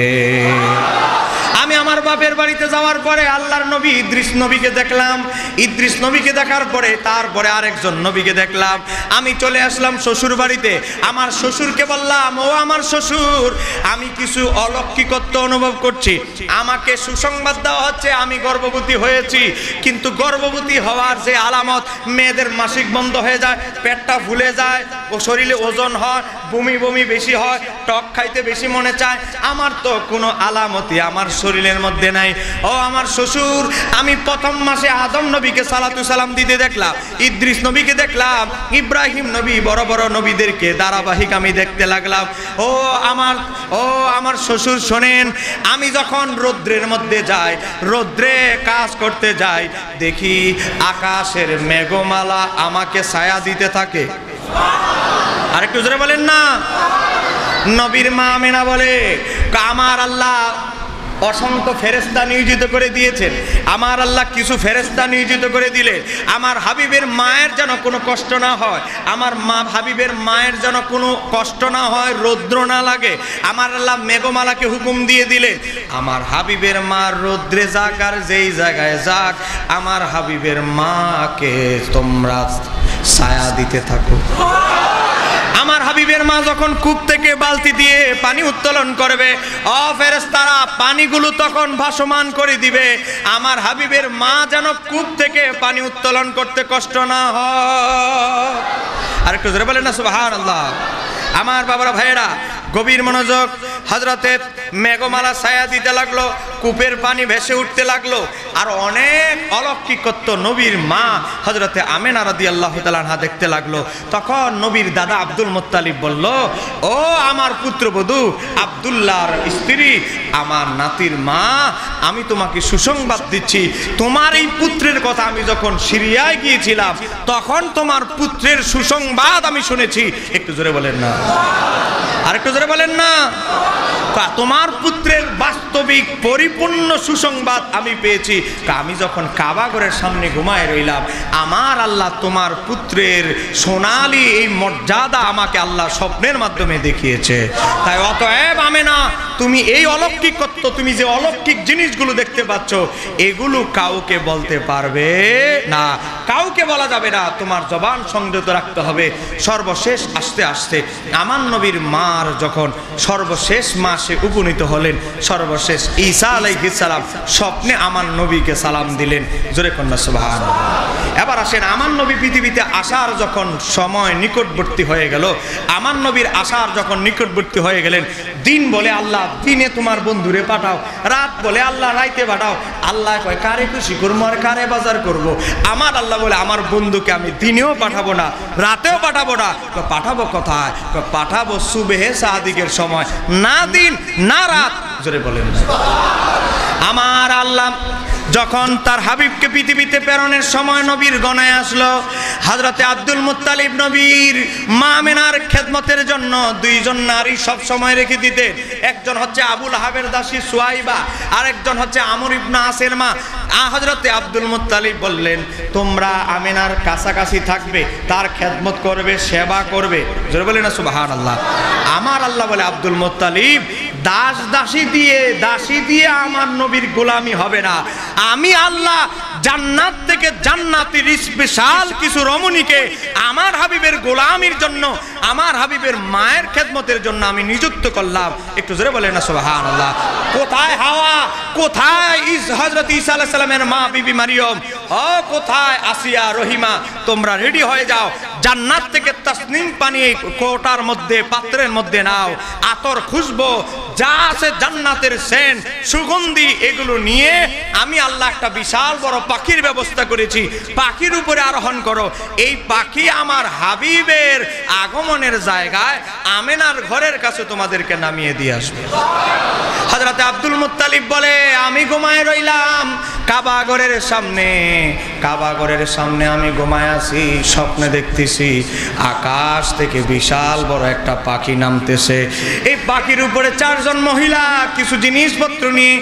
আমি আমার বাপের বাড়িতে যাওয়ার পরে আল্লাহর নবী ইদ্রিস নবীকে দেখলাম। ইদ্রিস নবীকে দেখার পরে তারপরে আরেকজন নবীকে দেখলাম। আমি চলে আসলাম শ্বশুর বাড়িতে। আমার শ্বশুরকে বললাম, ও আমার শ্বশুর, আমি কিছু অলৌকিকত্ব অনুভব করছি। আমাকে সুসংবাদ দেওয়া হচ্ছে আমি গর্ভবতী হয়েছি, কিন্তু গর্ভবতী হওয়ার যে আলামত, মেয়েদের মাসিক বন্ধ হয়ে যায়, পেটটা ফুলে যায়, ও শরীরে ওজন হয়, বমি বেশি হয়, টক খাইতে বেশি মনে চায়, আমার তো কোনো আলামতই আমার শরীরে শরীরের মধ্যে নাই। ও আমার শ্বশুর, আমি প্রথম মাসে আদম নবীকে সালাতু সালাম দিতে দেখলাম, ইদ্রিস নবীকে দেখলাম, ইব্রাহিম নবী, বড় বড় নবীদেরকে ধারাবাহিক আমি দেখতে লাগলাম। ও আমার শ্বশুর শোনেন, আমি যখন রৌদ্রের মধ্যে যাই, রৌদ্রে কাজ করতে যাই, দেখি আকাশের মেঘমালা আমাকে ছায়া দিতে থাকে। আরেকটু জোরে বলেন না। নবীর মা আমেনা বলে, আমার আল্লাহ অসংখ্য ফেরেশতা নিয়োজিত করে দিয়েছেন। আমার আল্লাহ কিছু ফেরেশতা নিয়োজিত করে দিলে আমার হাবিবের মায়ের যেন কোনো কষ্ট না হয়, আমার মা হাবিবের মায়ের যেন কোনো কষ্ট না হয়, রৌদ্র না লাগে। আমার আল্লাহ মেঘমালাকে হুকুম দিয়ে দিলেন, আমার হাবিবের মা রৌদ্রে যাক আর যেই জায়গায় যাক, আমার হাবিবের মাকে তোমরা ছায়া দিতে থাকো। আমার হাবিবের মা যখন কূপ থেকে বালতি দিয়ে পানি উত্তোলন করবে, ফেরেশতারা পানিগুলো তখন ভাসমান করে দিবে। আমার হাবিবের মা যেন কূপ থেকে পানি উত্তোলন করতে কষ্ট না হয়। আর একটু জোরে বলেন না সুবহানাল্লাহ। আমার বাবারা ভাইয়েরা, গভীর মনোযোগ। হযরতে মেঘমালা ছায়া দিতে লাগলো, কূপের পানি ভেসে উঠতে লাগলো, আর অনেক অলৌকিকত্ব নবীর মা হযরতে আমেনা রাদিয়াল্লাহু তাআলা আনহা দেখতে লাগলো। তখন নবীর দাদা আব্দুল মুত্তালিব বলল, ও আমার পুত্রবধূ আব্দুল্লাহর স্ত্রী, আমার নাতির মা, আমি তোমাকে সুসংবাদ দিচ্ছি, তোমার এই পুত্রের কথা আমি যখন সিরিয়ায় গিয়েছিলাম তখন তোমার পুত্রের সুসংবাদ আমি শুনেছি। একটু জোরে বলেন না, আর একটু জোরে বলেন না। তোমার পুত্রের বাস্তবিক পরিপূর্ণ সুসংবাদ আমি পেয়েছি। আমি যখন কাবা ঘরের সামনে ঘুমায় রইলাম, আমার আল্লাহ তোমার পুত্রের সোনালী এই মর্যাদা আমাকে আল্লাহ স্বপ্নের মাধ্যমে দেখিয়েছে। তাই অতএব আমেনা, তুমি এই অলৌকিকত্ব, তুমি যে অলৌকিক জিনিসগুলো দেখতে পাচ্ছ, এগুলো কাউকে বলতে পারবে না, কাউকে বলা যাবে না, তোমার জবান সংযত রাখতে হবে। সর্বশেষ আস্তে আস্তে আমার নবীর মার যখন সর্বশেষ মাসে উপনীত হলেন, সর্বশেষ ঈসা আলাইহিস সালাম স্বপ্নে আমার নবীকে সালাম দিলেন। জোরে কন্যা সুবহানাল্লাহ। এবার আসেন, আমার নবী পৃথিবীতে আসার যখন সময় নিকটবর্তী হয়ে গেল, আমার নবীর আসার যখন নিকটবর্তী হয়ে গেলেন, দিন বলে আল্লাহ দিনে তোমার বন্ধুরে পাঠাও, রাত বলে আল্লাহ রাইতে পাঠাও। আল্লাহ কয় কারে খুশি করবো আর কারে বাজার করব। আমার আল্লাহ বলে আমার বন্ধুকে আমি দিনেও পাঠাবো না, রাতেও পাঠাবো না। পাঠাবো কোথায়? পাঠাবো সুবহে সাদিকের সময়, না দিন না রাত। জোরে বলেন। আমার আল্লাহ যখন তার হাবিবকে পৃথিবীতে প্রেরণের সময় নবীর গণায় আসলো, হযরতে আব্দুল মুত্তালিব নবীর মা আমেনার খেদমতের জন্য দুইজন নারী সব সময় রেখে দিতেন। একজন হচ্ছে আবু লাহাবের দাসী সুয়াইবা, আর একজন হচ্ছে আমর ইবনে আসের মা। হযরতে আব্দুল মুত্তালিব বললেন, তোমরা আমেনার কাছাকাছি থাকবে, তার খেদমত করবে, সেবা করবে। জোরে বলেন না সুবহানাল্লাহ। আমার আল্লাহ বলে, আব্দুল মুত্তালিব, দাসী দিয়ে আমার নবীর গোলামি হবে না। আমি আল্লাহ জান্নাত থেকে জান্নাতের স্পেশাল কিছু রমণীকে আমার হাবিবের গোলামির জন্য, আমার হাবিবের মায়ের খেদমতের জন্য আমি নিযুক্ত করলাম। একটু জোরে বলেন না সুবহানাল্লাহ। কোথায় হাওয়া, কোথায় হযরত ঈসা আলাইহিস সালামের মা বিবি মারিয়ম, কোথায় আসিয়া রহিমা, তোমরা রেডি হয়ে যাও, জান্নাত থেকে তাসনিম পানি কোটার মধ্যে, পাত্রের মধ্যে নাও, আতর খুশবো যা আছে জান্নাতের সেন্ট সুগন্ধি, এগুলো নিয়ে আমি আল্লাহ একটা বিশাল বড় পাখির ব্যবস্থা করেছি, পাখির উপরে আরোহণ করো। এই পাখি আমার হাবিবের আগমনের জায়গায় আমেনার ঘরের কাছে তোমাদেরকে নামিয়ে দিয়ে আসবে। হযরতে আব্দুল মুত্তালিব বলে, আমি ঘুমায় রইলাম কাবা ঘরের সামনে আমি ঘুমায় আছি, স্বপ্নে দেখতেছি আকাশ থেকে বিশাল বড় একটা পাখি নামতেছে। এই পাখির উপরে চারজন মহিলা কিছু জিনিসপত্র নিয়ে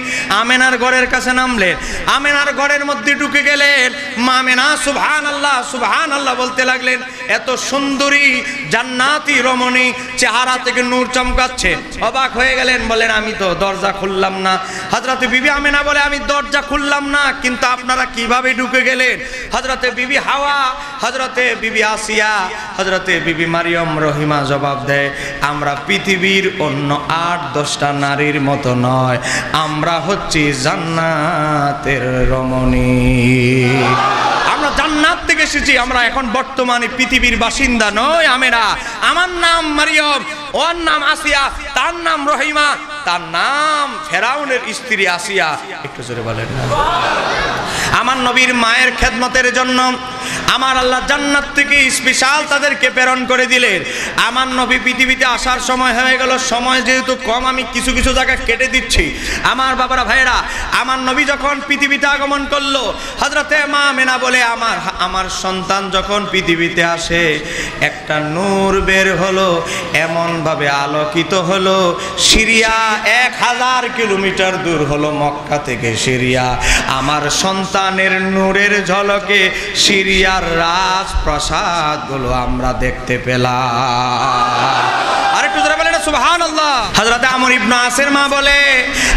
আমেনার ঘরের কাছে নামলেন। আমেনার ঘরের মধ্যে ঢুকে গেলেন। মা আমেনা সুবহানাল্লাহ সুবহানাল্লাহ বলতে লাগলেন। এত সুন্দরী জান্নাতি রমণী, চেহারা থেকে নূর চমকাচ্ছে। অবাক হয়ে গেলেন, বলেন আমি তো দরজা খুললাম না। হযরতে বিবি আমেনা বলে, আমি দরজা খুললাম না, কিন্তু আপনারা কিভাবে ঢুকে গেলেন? হযরতে বিবি হাওয়া, হযরতে বিবি আসিয়া, হযরতে বিবি মারিয়ম রহিমা জবাব দেয়, আমরা পৃথিবীর অন্য 8-10টা নারীর মতো নয়, আমরা হচ্ছি জান্নাতের রমণী। আমরা জান্নাত থেকে থেকে এসেছি, আমরা এখন বর্তমানে পৃথিবীর বাসিন্দা নই। আমেরা, আমার নাম মারিয়ম, ওর নাম আসিয়া, তার নাম রহিমা, তার নাম ফেরাউনের স্ত্রী আসিয়া। একটু জোরে বলেন না। আমার নবীর মায়ের খেদমতের জন্য আমার আল্লাহ জান্নাত থেকে স্পেশাল তাদেরকে প্রেরণ করে দিলেন। আমার নবী পৃথিবীতে আসার সময় হয়ে গেল, সময় যেহেতু কম আমি কিছু কিছু জায়গা কেটে দিচ্ছি। আমার বাবারা ভাইরা, আমার নবী যখন পৃথিবীতে আগমন করলো, হযরতে মা আমেনা বলে আমার সন্তান যখন পৃথিবীতে আসে একটা নূর বের হলো, এমনভাবে আলোকিত হলো, সিরিয়া 1000 কিলোমিটার দূর হলো মক্কা থেকে সিরিয়া। আমার সন্তানের নূরের ঝলকে সিরিয়ার রাজপ্রাসাদগুলো আমরা দেখতে পেলাম। আরেকটু জোরে বলেন সুবহানাল্লাহ। হযরত আমর ইবনে আসের মা বলে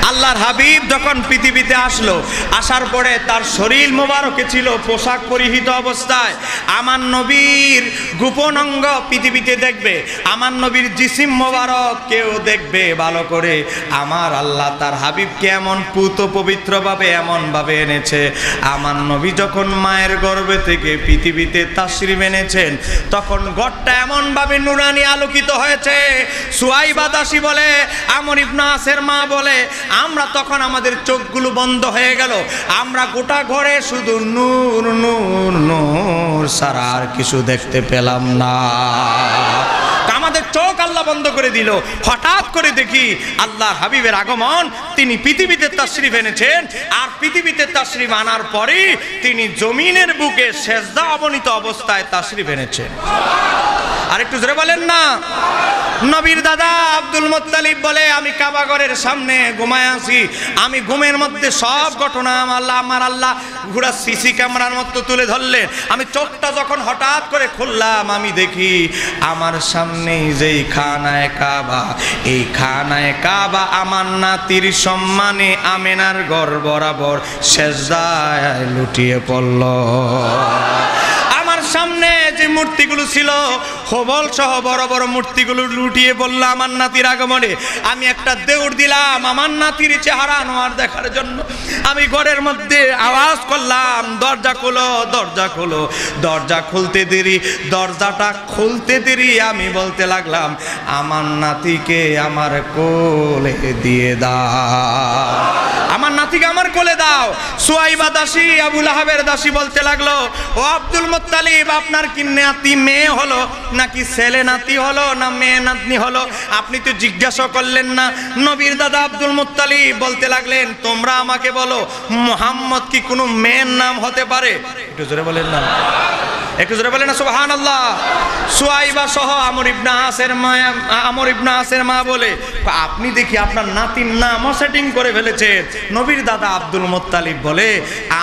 আল্লাহর হাবিব যখন পৃথিবীতে আসলো, আসার পরে তার শরীর মোবারকে ছিল পোশাক পরিহিত অবস্থায়। আমার নবীর গোপন অঙ্গ পৃথিবীতে দেখবে, আমার নবীর জিসিম মোবারক কেউ দেখবে ভালো করে। আমার আল্লাহ তার হাবিবকে এমন পুত পবিত্রভাবে এমনভাবে এনেছে, আমার নবী যখন মায়ের গর্ভে থেকে পৃথিবীতে তাশরীফ এনেছেন, তখন ঘরটা এমনভাবে নুরানি আলোকিত হয়েছে। সুয়াইবা দাসী বলে, আমর ইবনে আসের মা বলে, আমরা তখন আমাদের চোখগুলো বন্ধ হয়ে গেল, আমরা গোটা ঘরে শুধু নূর নূর নূর ছাড়া আর কিছু দেখতে পেলাম না। আমাদের চোখ আল্লাহ বন্ধ করে দিল। হঠাৎ করে দেখি আল্লাহর হাবিবের আগমন, তিনি পৃথিবীতে তাশরীফ এনেছেন। আর পৃথিবীতে তাশরীফ আনার পরে তিনি জমিনের বুকে সেজদা অবনীত অবস্থায় তাশরীফ এনেছেন। আর একটু জোরে বলেন না। নবীর দাদা আব্দুল মুত্তালিব বলে, আমি কাবা ঘরের সামনে ঘুমায় আছি, আমি ঘুমের মধ্যে সব ঘটনা আমার আল্লাহ পুরা সিসি ক্যামেরার মতো তুলে ধরলেন। আমি চোখটা যখন হঠাৎ করে খুললাম, আমি দেখি আমার সামনেই যেই খানায়ে কাবা, এই খানায়ে কাবা আমার নাতির সম্মানে আমেনার ঘর বরাবর সেজদায় লুটিয়ে পড়ল। সামনে যে মূর্তিগুলো ছিল হবল সহ বড় বড় মূর্তিগুলো লুটিয়ে পড়ল আমার নাতির আগমনে। আমি একটা দৌড় দিলাম আমার নাতির চেহারা নোয়ার দেখার জন্য। আমি ঘরের মধ্যে আওয়াজ করলাম, দরজা খোলো, দরজা খোলো। দরজা খুলতে দেরি, দরজাটা খুলতে দেরি আমি বলতে লাগলাম, আমার নাতিকে আমার কোলে দিয়ে দাও, আমার নাতিকে আমার কোলে দাও। সুয়াইবা দাসী, আবু লাহাবের দাসী বলতে লাগলো, ও আব্দুল মুত্তালিব, আপনার কি নাতি মেয়ে হলো নাকি ছেলে নাতি হলো না মেয়ে নাতনি হলো? আপনি তো জিজ্ঞাসা করলেন না। নবীর দাদা আব্দুল মুত্তালিব বলতে লাগলেন, তোমরা আমাকে বলো, মুহাম্মদ কি কোনো মেয়ের নাম হতে পারে? একটু জোরে বলেন না, একটু জোরে বলেন না সুবহানাল্লাহ। সুয়াইবা সহ আমর ইবনে আসের মা বলে, আপনি দেখি আপনার নাতির নামও সেটিং করে ফেলেছেন। নবীর দাদা আব্দুল মুত্তালিব বলে,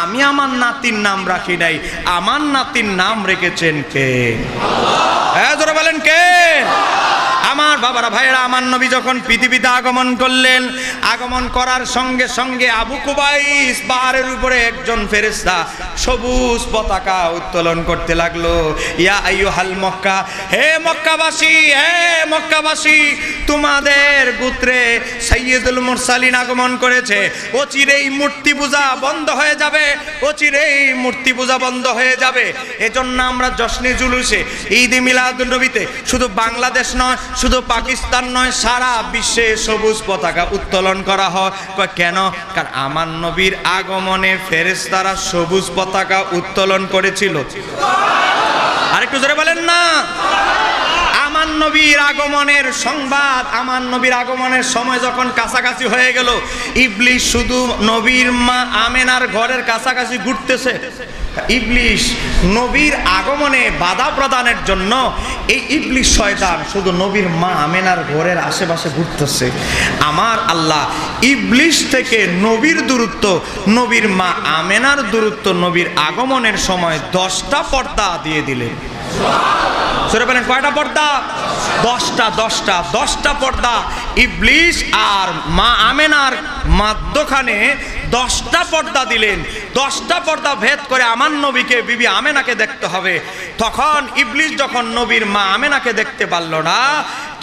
আমি আমার নাতির নাম রাখি নাই, আমার নাতির নাম রেখেছেন কে? হ্যাঁ জোরে বলেন কে? আমার বাবারা ভাইয়েরা, আমার নবী যখন পৃথিবীতে আগমন করলেন, আগমন করার সঙ্গে সঙ্গে আবু কুবাইস পাহাড়ের উপরে একজন ফেরেশতা সবুজ পতাকা উত্তোলন করতে লাগলো। ইয়া আইয়ুহাল মক্কা, হে মক্কাবাসী, হে মক্কাবাসী, তোমাদের গোত্রে সাইয়্যিদুল মুরসালিন আগমন করেছে। অচিরেই মূর্তি পূজা বন্ধ হয়ে যাবে, অচিরেই মূর্তি পূজা বন্ধ হয়ে যাবে। এজন্য আমরা জশ্নে জুলুসে ঈদ মিলাদুন নবীতে শুধু বাংলাদেশ নয়, শুধু পাকিস্তান নয়, সারা বিশ্বে সবুজ পতাকা উত্তোলন করা হয়। কেন? কারণ আমার নবীর আগমনে ফেরেশতারা সবুজ পতাকা উত্তোলন করেছিল। আরেকটু জোরে বলেন না। আমার নবীর আগমনের সংবাদ, আমার নবীর আগমনের সময় যখন কাছাকাছি হয়ে গেল, ইবলিস শুধু নবীর মা আমেনার ঘরের কাছাকাছি ঘুরতেছে। ইবলিস নবীর আগমনে বাধা প্রদানের জন্য এই ইবলিস শয়তান শুধু নবীর মা আমেনার ঘরের আশেপাশে ঘুরতেছে। আমার আল্লাহ ইবলিস থেকে নবীর দূরত্ব, নবীর মা আমেনার দূরত্ব নবীর আগমনের সময় 10টা পর্দা দিয়ে দিলেন। সরে বলেন কয়টা পর্দা? 10টা পর্দা ইবলিস আর মা আমেনার মধ্যখানে 10টা পর্দা দিলেন। 10টা পর্দা ভেদ করে আমার নবীকে বিবি আমেনাকে দেখতে হবে। তখন ইবলিস যখন নবীর মা আমেনাকে দেখতে পারল না,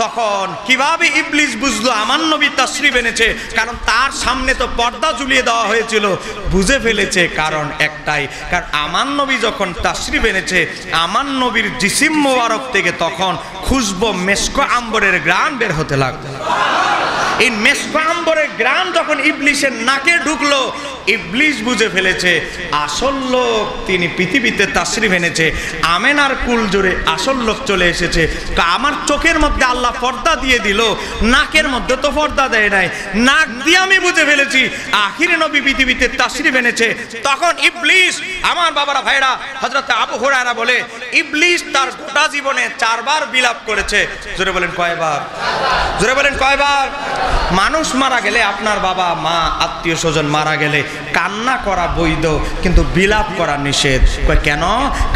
তখন কিভাবে ইবলিস বুঝলো আমার নবী তাশরিফ এনেছে? কারণ তার সামনে তো পর্দা ঝুলিয়ে দেওয়া হয়েছিল। বুঝে ফেলেছে কারণ একটাই, কারণ আমার নবী যখন তাশরিফ এনেছে, আমার নবীর জিসিম মোবারক থেকে তখন খুশবু মেশক আম্বরের ঘ্রাণ বের হতে লাগলো। এই মেশক আম্বরের ঘ্রাণ যখন ইবলিসের নাকে ঢুকলো, ইবলিস বুঝে ফেলেছে আসল লোক তিনি পৃথিবীতে তাশরিফ এনেছে। আমেনার কুল জুড়ে আসল লোক চলে এসেছে। আমার চোখের মধ্যে আল্লাহ পর্দা দিয়ে দিল, নাকের মধ্যে তো পর্দা দেয় নাই, নাক দিয়ে আমি বুঝে ফেলেছি আখির নবী পৃথিবীতে তাশরিফ এনেছে। তখন ইবলিস, আমার বাবারা ভাইরা, হযরত আবু হুরায়রা বলে ইবলিস তার গোটা জীবনে 4 বার বিলাপ করেছে। জোরে বলেন কয়বার? জোরে বলেন কয়বার? মানুষ মারা গেলে, আপনার বাবা মা আত্মীয় স্বজন মারা গেলে কান্না করা বৈধ, কিন্তু বিলাপ করা নিষেধ। কেন?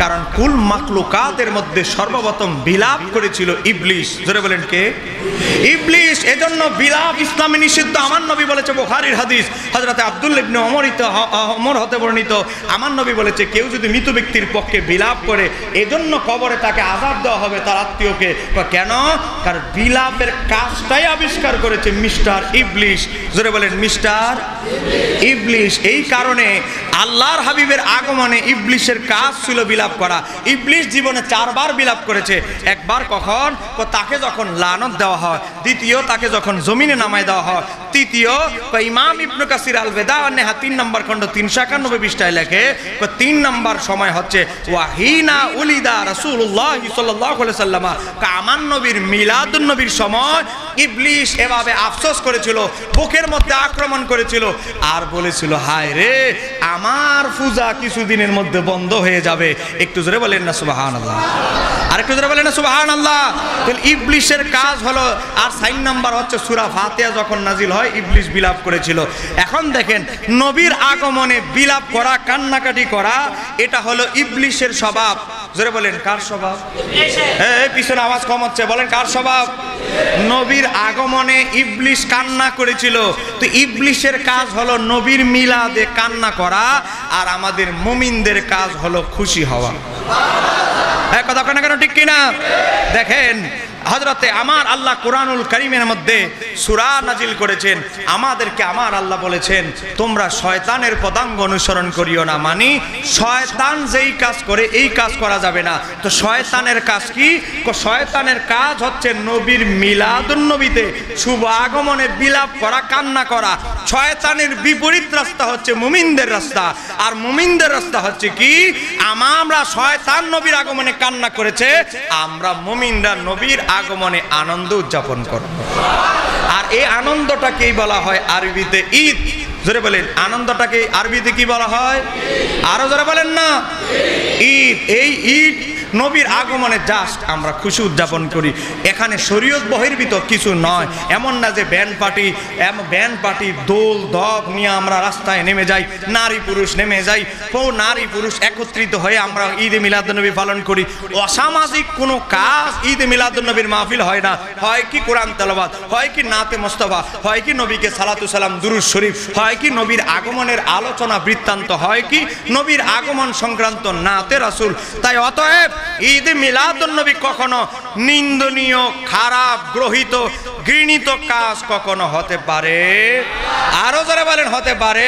কারণ কুল মাখলুকাতের মধ্যে সর্বপ্রথম বিলাপ করেছিল ইবলিস। জোরে বলেন কে? ইবলিস। এজন্য বিলাপ ইসলামে নিষিদ্ধ। আমার নবী বলেছে, বুখারীর হাদিস, হযরত আব্দুল্লাহ ইবনে ওমর হতে বর্ণিত, আমার নবী বলেছে কেউ যদি মৃত ব্যক্তির পক্ষে বিলাপ করে, এজন্য কবরে তাকে আযাব দেওয়া হবে তার আত্মীয়কে। কেন? কারণ বিলাপের কাজটাই আবিষ্কার করেছে মিস্টার ইবলিস। জোরে বলেন মিস্টার ইবলিস। এই কারণে আল্লাহর হাবিবের আগমনে ইবলিসের কাজ ছিল বিলাপ করা। ইবলিস জীবনে 4 বার বিলাপ করেছে। একবার কখন? তাকে যখন লানত দেওয়া হয়, দ্বিতীয় তাকে যখন জমিনে নামায় দেওয়া হয়, তৃতীয় ইমাম ইবনে কাসির আল বেদা ওয়ান নেহা 3 নম্বর খণ্ড 391 পৃষ্ঠায় লেখে 3 নম্বর সময় হচ্ছে ওয়াহিনা উলিদা রাসূলুল্লাহ সাল্লাল্লাহু আলাইহি ওয়াসাল্লাম। আমার নবীর মিলাদুন নবীর সময় ইবলিস এভাবে আফসোস করেছিল, বুকের মধ্যে আক্রমণ করেছিল আর বলেছিল, হায় রে, আমার পূজা কিছুদিনের মধ্যে বন্ধ হয়ে যাবে। একটু জোরে বলেন না সুবহানাল্লাহ। আর একটু জোরে বলেন না সুবহানাল্লাহ। তাহলে ইবলিসের কাজ হলো। আর 4 নাম্বার হচ্ছে সূরা ফাতিহা যখন নাজিল হয় ইবলিস বিলাপ করেছিল। এখন দেখেন, নবীর আগমনে বিলাপ করা, কান্নাকাটি করা, এটা হলো ইবলিসের স্বভাব। জোরে বলেন কার স্বভাব? এই পিছনে আওয়াজ কম হচ্ছে, বলেন কার স্বভাব? নবীর আগমনে ইবলিস কান্না করেছিল। তো ইবলিসের কাজ হলো নবীর মিলাদে কান্না করা, আর আমাদের মুমিনদের কাজ হলো খুশি হওয়া। কথা কেন কেন ঠিক কিনা? দেখেন, হযরতে আমার আল্লাহ কোরআনুল কারীমের মধ্যে সূরা নাজিল করেছেন, আমাদেরকে আমার আল্লাহ বলেছেন তোমরা শয়তানের পদাঙ্গ অনুসরণ করিও না। মানে শয়তান যেই কাজ করে এই কাজ করা যাবে না। তো শয়তানের কাজ কি? শয়তানের কাজ হচ্ছে নবীর মিলাদুন নবীতে শুভ আগমনে বিলাপ করা, কান্না করা। শয়তানের বিপরীত রাস্তা হচ্ছে মুমিনদের রাস্তা। আর মুমিনদের রাস্তা হচ্ছে কি? আমরা শয়তান নবীর আগমনে কান্না করেছে, আমরা মুমিনরা নবীর আগমনে আনন্দ উদযাপন করব। আর এই আনন্দটাকেই বলা হয় আরবিতে ঈদ। জোরে বলেন, আনন্দটাকে আরবিতে কি বলা হয়? আরো জোরে বলেন না, ঈদ। এই ঈদ নবীর আগমনে জাস্ট আমরা খুশি উদযাপন করি। এখানে শরীয়ত বহির্ভূত কিছু নয়। এমন না যে ব্যান্ড পার্টি দোল দপ নিয়ে আমরা রাস্তায় নেমে যাই, নারী পুরুষ নেমে যাই, নারী পুরুষ একত্রিত হয়ে আমরা ঈদে মিলাদুন্নবী পালন করি। অসামাজিক কোনো কাজ ঈদে মিলাদুন্নবীর মাহফিল হয় না। হয় কি কোরআন তেলাওয়াত, হয় কি নাতে মুস্তাফা, হয় কি নবীকে সালাতু সালাম দুরূদ শরীফ, হয় কি নবীর আগমনের আলোচনা বৃত্তান্ত, হয় কি নবীর আগমন সংক্রান্ত নাতে রাসূল। তাই অতএব ঈদে মিলাদুন্নবী কখনো নিন্দনীয়, খারাপ, গ্রহিত, ঘৃণিত কাজ কখনো হতে পারে। আরো যারা বলেন হতে পারে।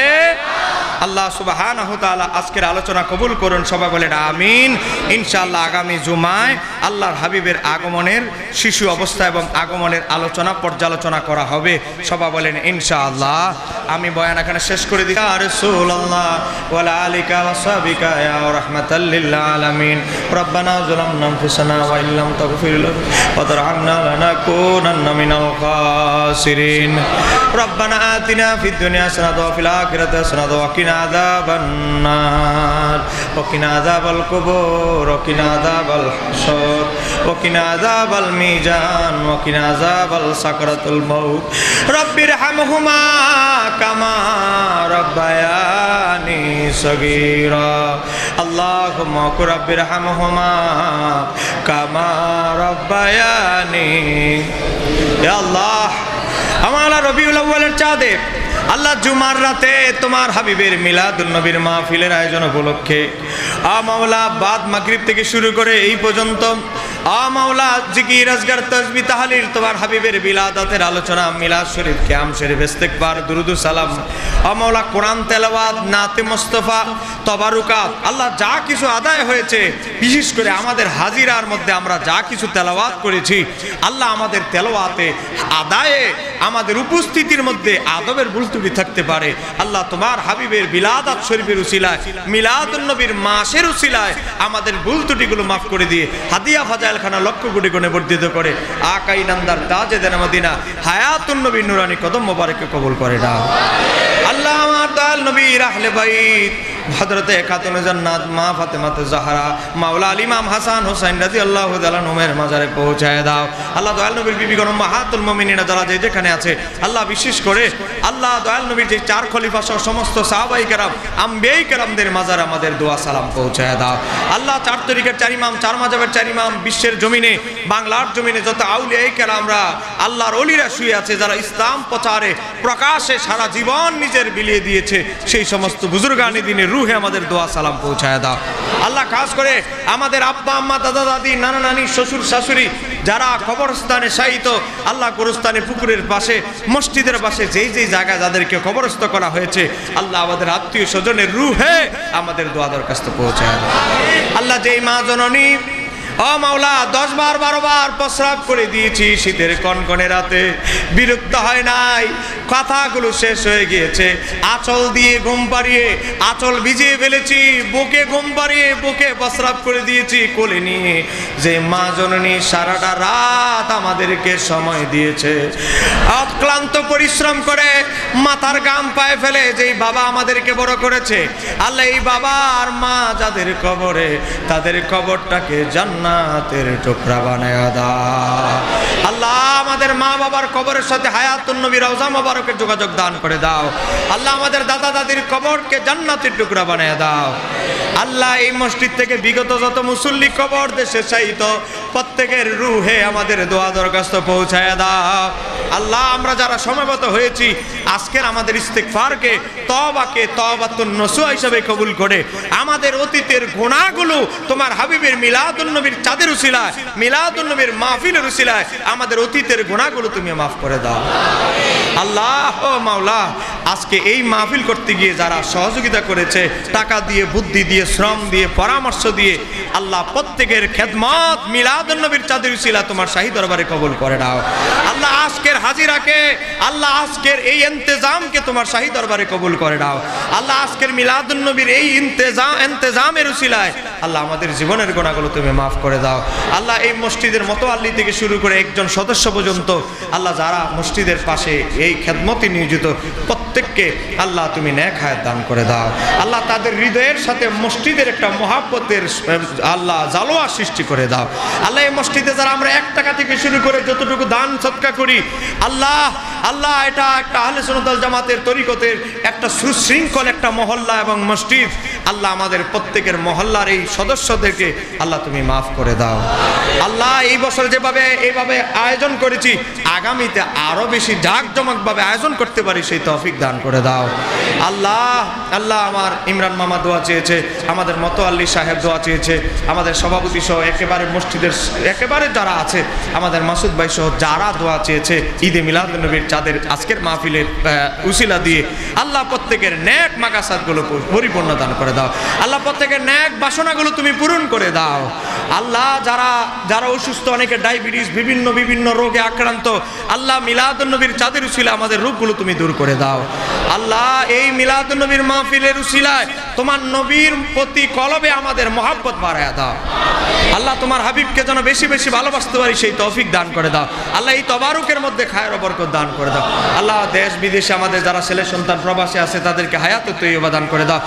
আল্লাহ সুবহানাহু ওয়া তাআলা আজকের আলোচনা কবুল করুন। সবাই বলেন আমিন। ইনশাআল্লাহ আগামী জুমায় আল্লাহর হাবিবের আগমনের শিশু অবস্থা এবং আগমনের আলোচনা পর্যালোচনা করা হবে। সবাই বলেন ইনশাআল্লাহ। আমি বয়ান এখানে শেষ করে দিই। ইয়া রাসূলুল্লাহ ওয়া আলা আলিকা ওয়া সাহবিকা ইয়া রাহমাতাল লিল আলামিন। রব্বানা যালামনা আনফুসানা ওয়া ইল্লাম তাগফির লানা ওয়া তারহামনা লানাকুনান্না মিনাল খাসিরিন। রব্বানা আতিনা ফিদ দুনিয়া হাসানাতাও ওয়া ফিল আখিরাতি হাসানাতাও ওয়া কিনা আযাবান নার ওয়া কিনা আযাবাল কুবুর ওয়া কিনা আযাবাল হাসর ওয়া কিনা আযাবাল মিজান ওয়া কিনা আযাবাল সাকরাতুল মাউত। রব্বিরহামহুমা কামা রাব্বায়ানি সগীরা। আল্লাহুম্মা রব্বিরহামহুমা কামা রাব্বায়ানি। ইয়া আল্লাহ, আমার রবিউল আউয়ালের চাঁদে আল্লাহ জুমার রাতে তোমার হাবিবের মিলাদুন নবীর মাহফিলের আয়োজন উপলক্ষে মাওলা বাদ মাগরিব থেকে শুরু করে এই পর্যন্ত মাওলা জিকির আজগার তাসবিহ তাহলিল তোমার হাবিবের বিলাদাতের আলোচনা, মিলাদ শরীফ, কিয়াম শরীফ, ইস্তিগফার, দুরুদ ও সালাম, মাওলা কোরআন তেলাওয়াত, নাতে মুস্তাফা, তবারুকাত, আল্লাহ যা কিছু আদায় হয়েছে, বিশেষ করে আমাদের হাজিরার মধ্যে আমরা যা কিছু তেলাওয়াত করেছি, আল্লাহ আমাদের তেলাওয়াতে আদায়ে আমাদের উপস্থিতির মধ্যে আদবের ভুল ত্রুটি থাকতে পারে, আল্লাহ তোমার হাবিবের বিলাদাত শরীফের উসিলায়, মিলাদুন নবীর মাসের উসিলায় আমাদের ভুল ত্রুটিগুলো মাফ করে দিয়ে হাদিয়া ফাজাইল খানা লক্ষ কোটি গুণে বর্ধিত করে আকাই নান্দার তাজেদার মদিনা হায়াতুন নবীর নুরানি কদম মোবারকে কবুল করে দাও। আল্লাহ আমার দয়াল নবীর আহলে বাইত হযরতে খাতুনে জান্নাত মা ফাতেমাতুজ জাহরা মাওলা আলী ইমাম হাসান হোসেন রাদিয়াল্লাহু তাআলা আনহুমের মাজারে পৌঁছায় দাও। আল্লাহ দয়াল নবীর বিবিগণ উম্মাহাতুল মুমিনিনা যারা যেখানে আছে আল্লাহ বিশেষ করে আল্লাহ দয়াল নবীর যে চার খলিফা সহ সমস্ত সাহাবায়ে কেরাম আম্বিয়ায়ে কেরামদের মাজারে আমাদের দোয়া সালাম পৌঁছায় দাও। আল্লাহ চার তরিকার চার ইমাম, চার মাযহাবের চার ইমাম, বিশ্বের জমিনে বাংলার জমিনে যত আউলিয়ায়ে কেরামরা আল্লাহর ওলিরা শুয়ে আছে, যারা ইসলাম প্রচারে প্রকাশে সারা জীবন নিজের বিলিয়ে দিয়েছে, সেই সমস্ত বুজুর্গানি দিনের রুহে আমাদের দোয়া সালাম পৌঁছায় দাও। আল্লাহ খাস করে আমাদের আব্বা আম্মা, দাদা দাদি, নানা নানি, শ্বশুর শাশুড়ি যারা কবরস্থানে শায়িত, আল্লাহ কবরস্থানে পুকুরের পাশে, মসজিদের পাশে, যেই যেই জায়গায় যাদেরকে কবরস্থ করা হয়েছে, আল্লাহ আমাদের আত্মীয় স্বজনের রুহে আমাদের দোয়া দরখাস্ত পৌঁছায় দাও। আল্লাহ যেই মা জননী মাওলা 10 বার 12 বার প্রস্রাব করে দিয়েছি শীতের কনকনে রাতে, বিরক্ত হয় নাই, কথাগুলো শেষ হয়ে গিয়েছে, আঁচল দিয়ে ঘুম পাড়িয়ে আঁচল ভিজিয়ে ফেলেছি, বুকে ঘুম পাড়িয়ে বুকে প্রস্রাব করে দিয়েছি, কোলে নিয়ে যে মা জননী সারাটা রাত আমাদেরকে সময় দিয়েছে, অক্লান্ত পরিশ্রম করে মাথার গাম পায়ে ফেলে যেই বাবা আমাদেরকে বড় করেছে, আল্লাহ এই বাবা আর মা যাদের কবরে, তাদের কবরটাকে জান্নাতের টুকরা বানায় দাও। আল্লাহ আমাদের মা বাবার কবরের সাথে হায়াতুন নবী রওজা মোবারকের যোগাযোগ দান করে দাও। আল্লাহ আমাদের দাদা দাদির কবরকে জান্নাতের টুকরা বানায় দাও। আল্লাহ এই মসজিদ থেকে বিগত যত মুসল্লি কবর দেশে শায়িত প্রত্যেকের রুহে আমাদের দোয়া দরখাস্ত পৌঁছায় দাও। আল্লাহ আমরা যারা সমবেত হয়েছি আজকের আমাদের ইস্তিগফারকে, তওবাকে তওবাতুন নসুহা হিসেবে কবুল করে আমাদের অতীতের গুনাহগুলো তোমার হাবিবের মিলাদুন নবীর চাঁদের উসিলায়, মিলাদুন নবীর মাহফিলের উসিলায় আমাদের অতীতের গুনাহগুলো তুমি মাফ করে দাও। আল্লাহ ও মাওলা আজকে এই মাহফিল করতে গিয়ে যারা সহযোগিতা করেছে, টাকা দিয়ে, বুদ্ধি দিয়ে, শ্রম দিয়ে, পরামর্শ দিয়ে, আল্লাহ প্রত্যেকের খেদমত মিলাদুন নবীর চাঁদের উসিলায় তোমার শাহী দরবারে কবুল করে দাও। আল্লাহ আজকের হাজিরাকে, আল্লাহ আজকের এই ইন্তেজামকে তোমার শাহী দরবারে কবুল করে দাও। আল্লাহ আজকের মিলাদুন নবীর এই ইন্তেজামের উসিলায় আল্লাহ আমাদের জীবনের গুনাহগুলো তুমি মাফ করে দাও। আল্লাহ এই মসজিদের মোতাওয়াল্লি থেকে শুরু করে একজন সদস্য পর্যন্ত আল্লাহ যারা মসজিদের পাশে এই খেদমতে নিয়োজিত প্রত্যেককে আল্লাহ তুমি নেক হায়াত দান করে দাও। আল্লাহ তাদের হৃদয়ের সাথে মসজিদের একটা মহাব্বতের আল্লাহ জালোয়া সৃষ্টি করে দাও। আল্লাহ এই মসজিদে যারা আমরা 1 টাকা থেকে শুরু করে যতটুকু দান সদকা করি, আল্লাহ আল্লাহ এটা একটা আহলে সুন্নাত ওয়াল জামাতের তরিকতের একটা সুশৃঙ্খল একটা মহল্লা এবং মসজিদ, আল্লাহ আমাদের প্রত্যেকের মহল্লার এই সদস্যদেরকে আল্লাহ তুমি মাফ করে দাও। আল্লাহ এই বছর যেভাবে এইভাবে আয়োজন করেছি, আগামীতে আরো বেশি জাঁকজমকভাবে আয়োজন করতে পারি সেই তৌফিক দান করে দাও। আল্লাহ আল্লাহ আমার ইমরান মামা দোয়া চেয়েছে, আমাদের মোতাওয়াল্লি সাহেব দোয়া চেয়েছে, আমাদের সভাপতি সহ একেবারে মসজিদের একেবারে যারা আছে, আমাদের মাসুদ ভাই সহ যারা দোয়া চেয়েছে ঈদে মিলাদুন নবীর চাঁদের আজকের মাহফিলের উসিলা দিয়ে আল্লাহ প্রত্যেকের নেক মাকাসাদগুলো পরিপূর্ণ দান করে দাও। আল্লাহ প্রত্যেকের নেক বাসনাগুলো তুমি পূরণ করে দাও। আল্লাহ যারা যারা অসুস্থ, অনেকে ডায়াবেটিস, বিভিন্ন বিভিন্ন রোগে আক্রান্ত, আল্লাহ মিলাদুন নবীর চাঁদের উসিলা আমাদের রোগগুলো তুমি দূর করে দাও। আল্লাহ এই মিলাদুন নবীর মাহফিলের উসিলায় তোমার নবীর প্রতি কলবে আমাদের মহাব্বত বাড়ায়া দাও। আল্লাহ তোমার হাবিবকে যেন বেশি বেশি ভালোবাসতে পারি সেই তৌফিক দান করে দাও। আল্লাহ এই তবারুকের মধ্যে খায়ের ও বরকত দান করে দাও। আল্লাহ দেশ বিদেশে আমাদের যারা ছেলে সন্তান প্রবাসী আছে তাদেরকে হায়াত ও তৈয়বা দান করে দাও।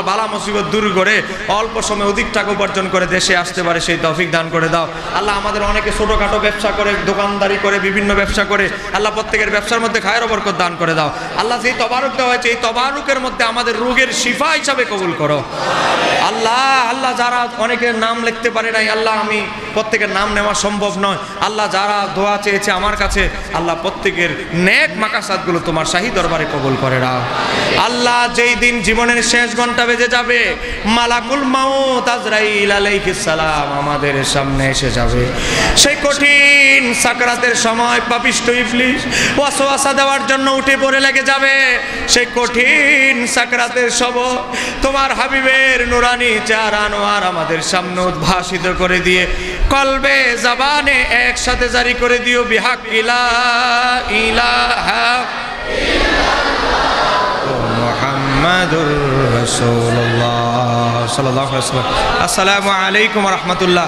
বালা মুসিবত দূর করে অল্প সময় অধিক টাকা উপার্জন করে দেশে আসতে পারে সেই তৌফিক দান করে দাও। আল্লাহ আমাদের অনেকে ছোটখাটো ব্যবসা করে, দোকানদারি করে, বিভিন্ন ব্যবসা করে, আল্লাহ প্রত্যেকের ব্যবসার মধ্যে খায়ের ও বরকত দান করে দাও। আল্লাহ যেই তবারুক দেওয়া হয়েছে এই তবারুকের মধ্যে আমাদের রোগের শিফা হিসাবে কবুল করো। আল্লাহ আল্লাহ যারা অনেকের নাম লিখতে পারি নাই আল্লাহ, আমি প্রত্যেকের নাম নেওয়া সম্ভব নয় আল্লাহ। যারা দোয়া চেয়েছে আমার কাছে আল্লাহ প্রত্যেকের নেক মাকাসাদগুলো তোমার শাহী দরবারে কবুল করে নাও আল্লাহ। যেই দিন জীবনের শেষ ঘন্টা বেজে যাবে, মালাকুল মাউত আজরাইল আলাইহিস সালাম আমাদের সামনে এসে যাবে, সেই কঠিন সাকরাতের সময় পাপিষ্ঠ ইবলিস ওয়াসওয়াসা দেওয়ার জন্য উঠে পড়ে লেগে যাবে। সেই কঠিন সাকরাতের সময় তোমার হাবিবের নুরানি চার আনোয়ার আমাদের সামনে উদ্ভাসিত করে দিয়ে কলবে জবানে একসাথে জারি করে দিও বিহাক লা ইলাহা মুহাম্মাদুর রাসূলুল্লাহ সাল্লাল্লাহু আলাইহি ওয়াসাল্লাম। আসসালামু আলাইকুম ওয়া রাহমাতুল্লাহ।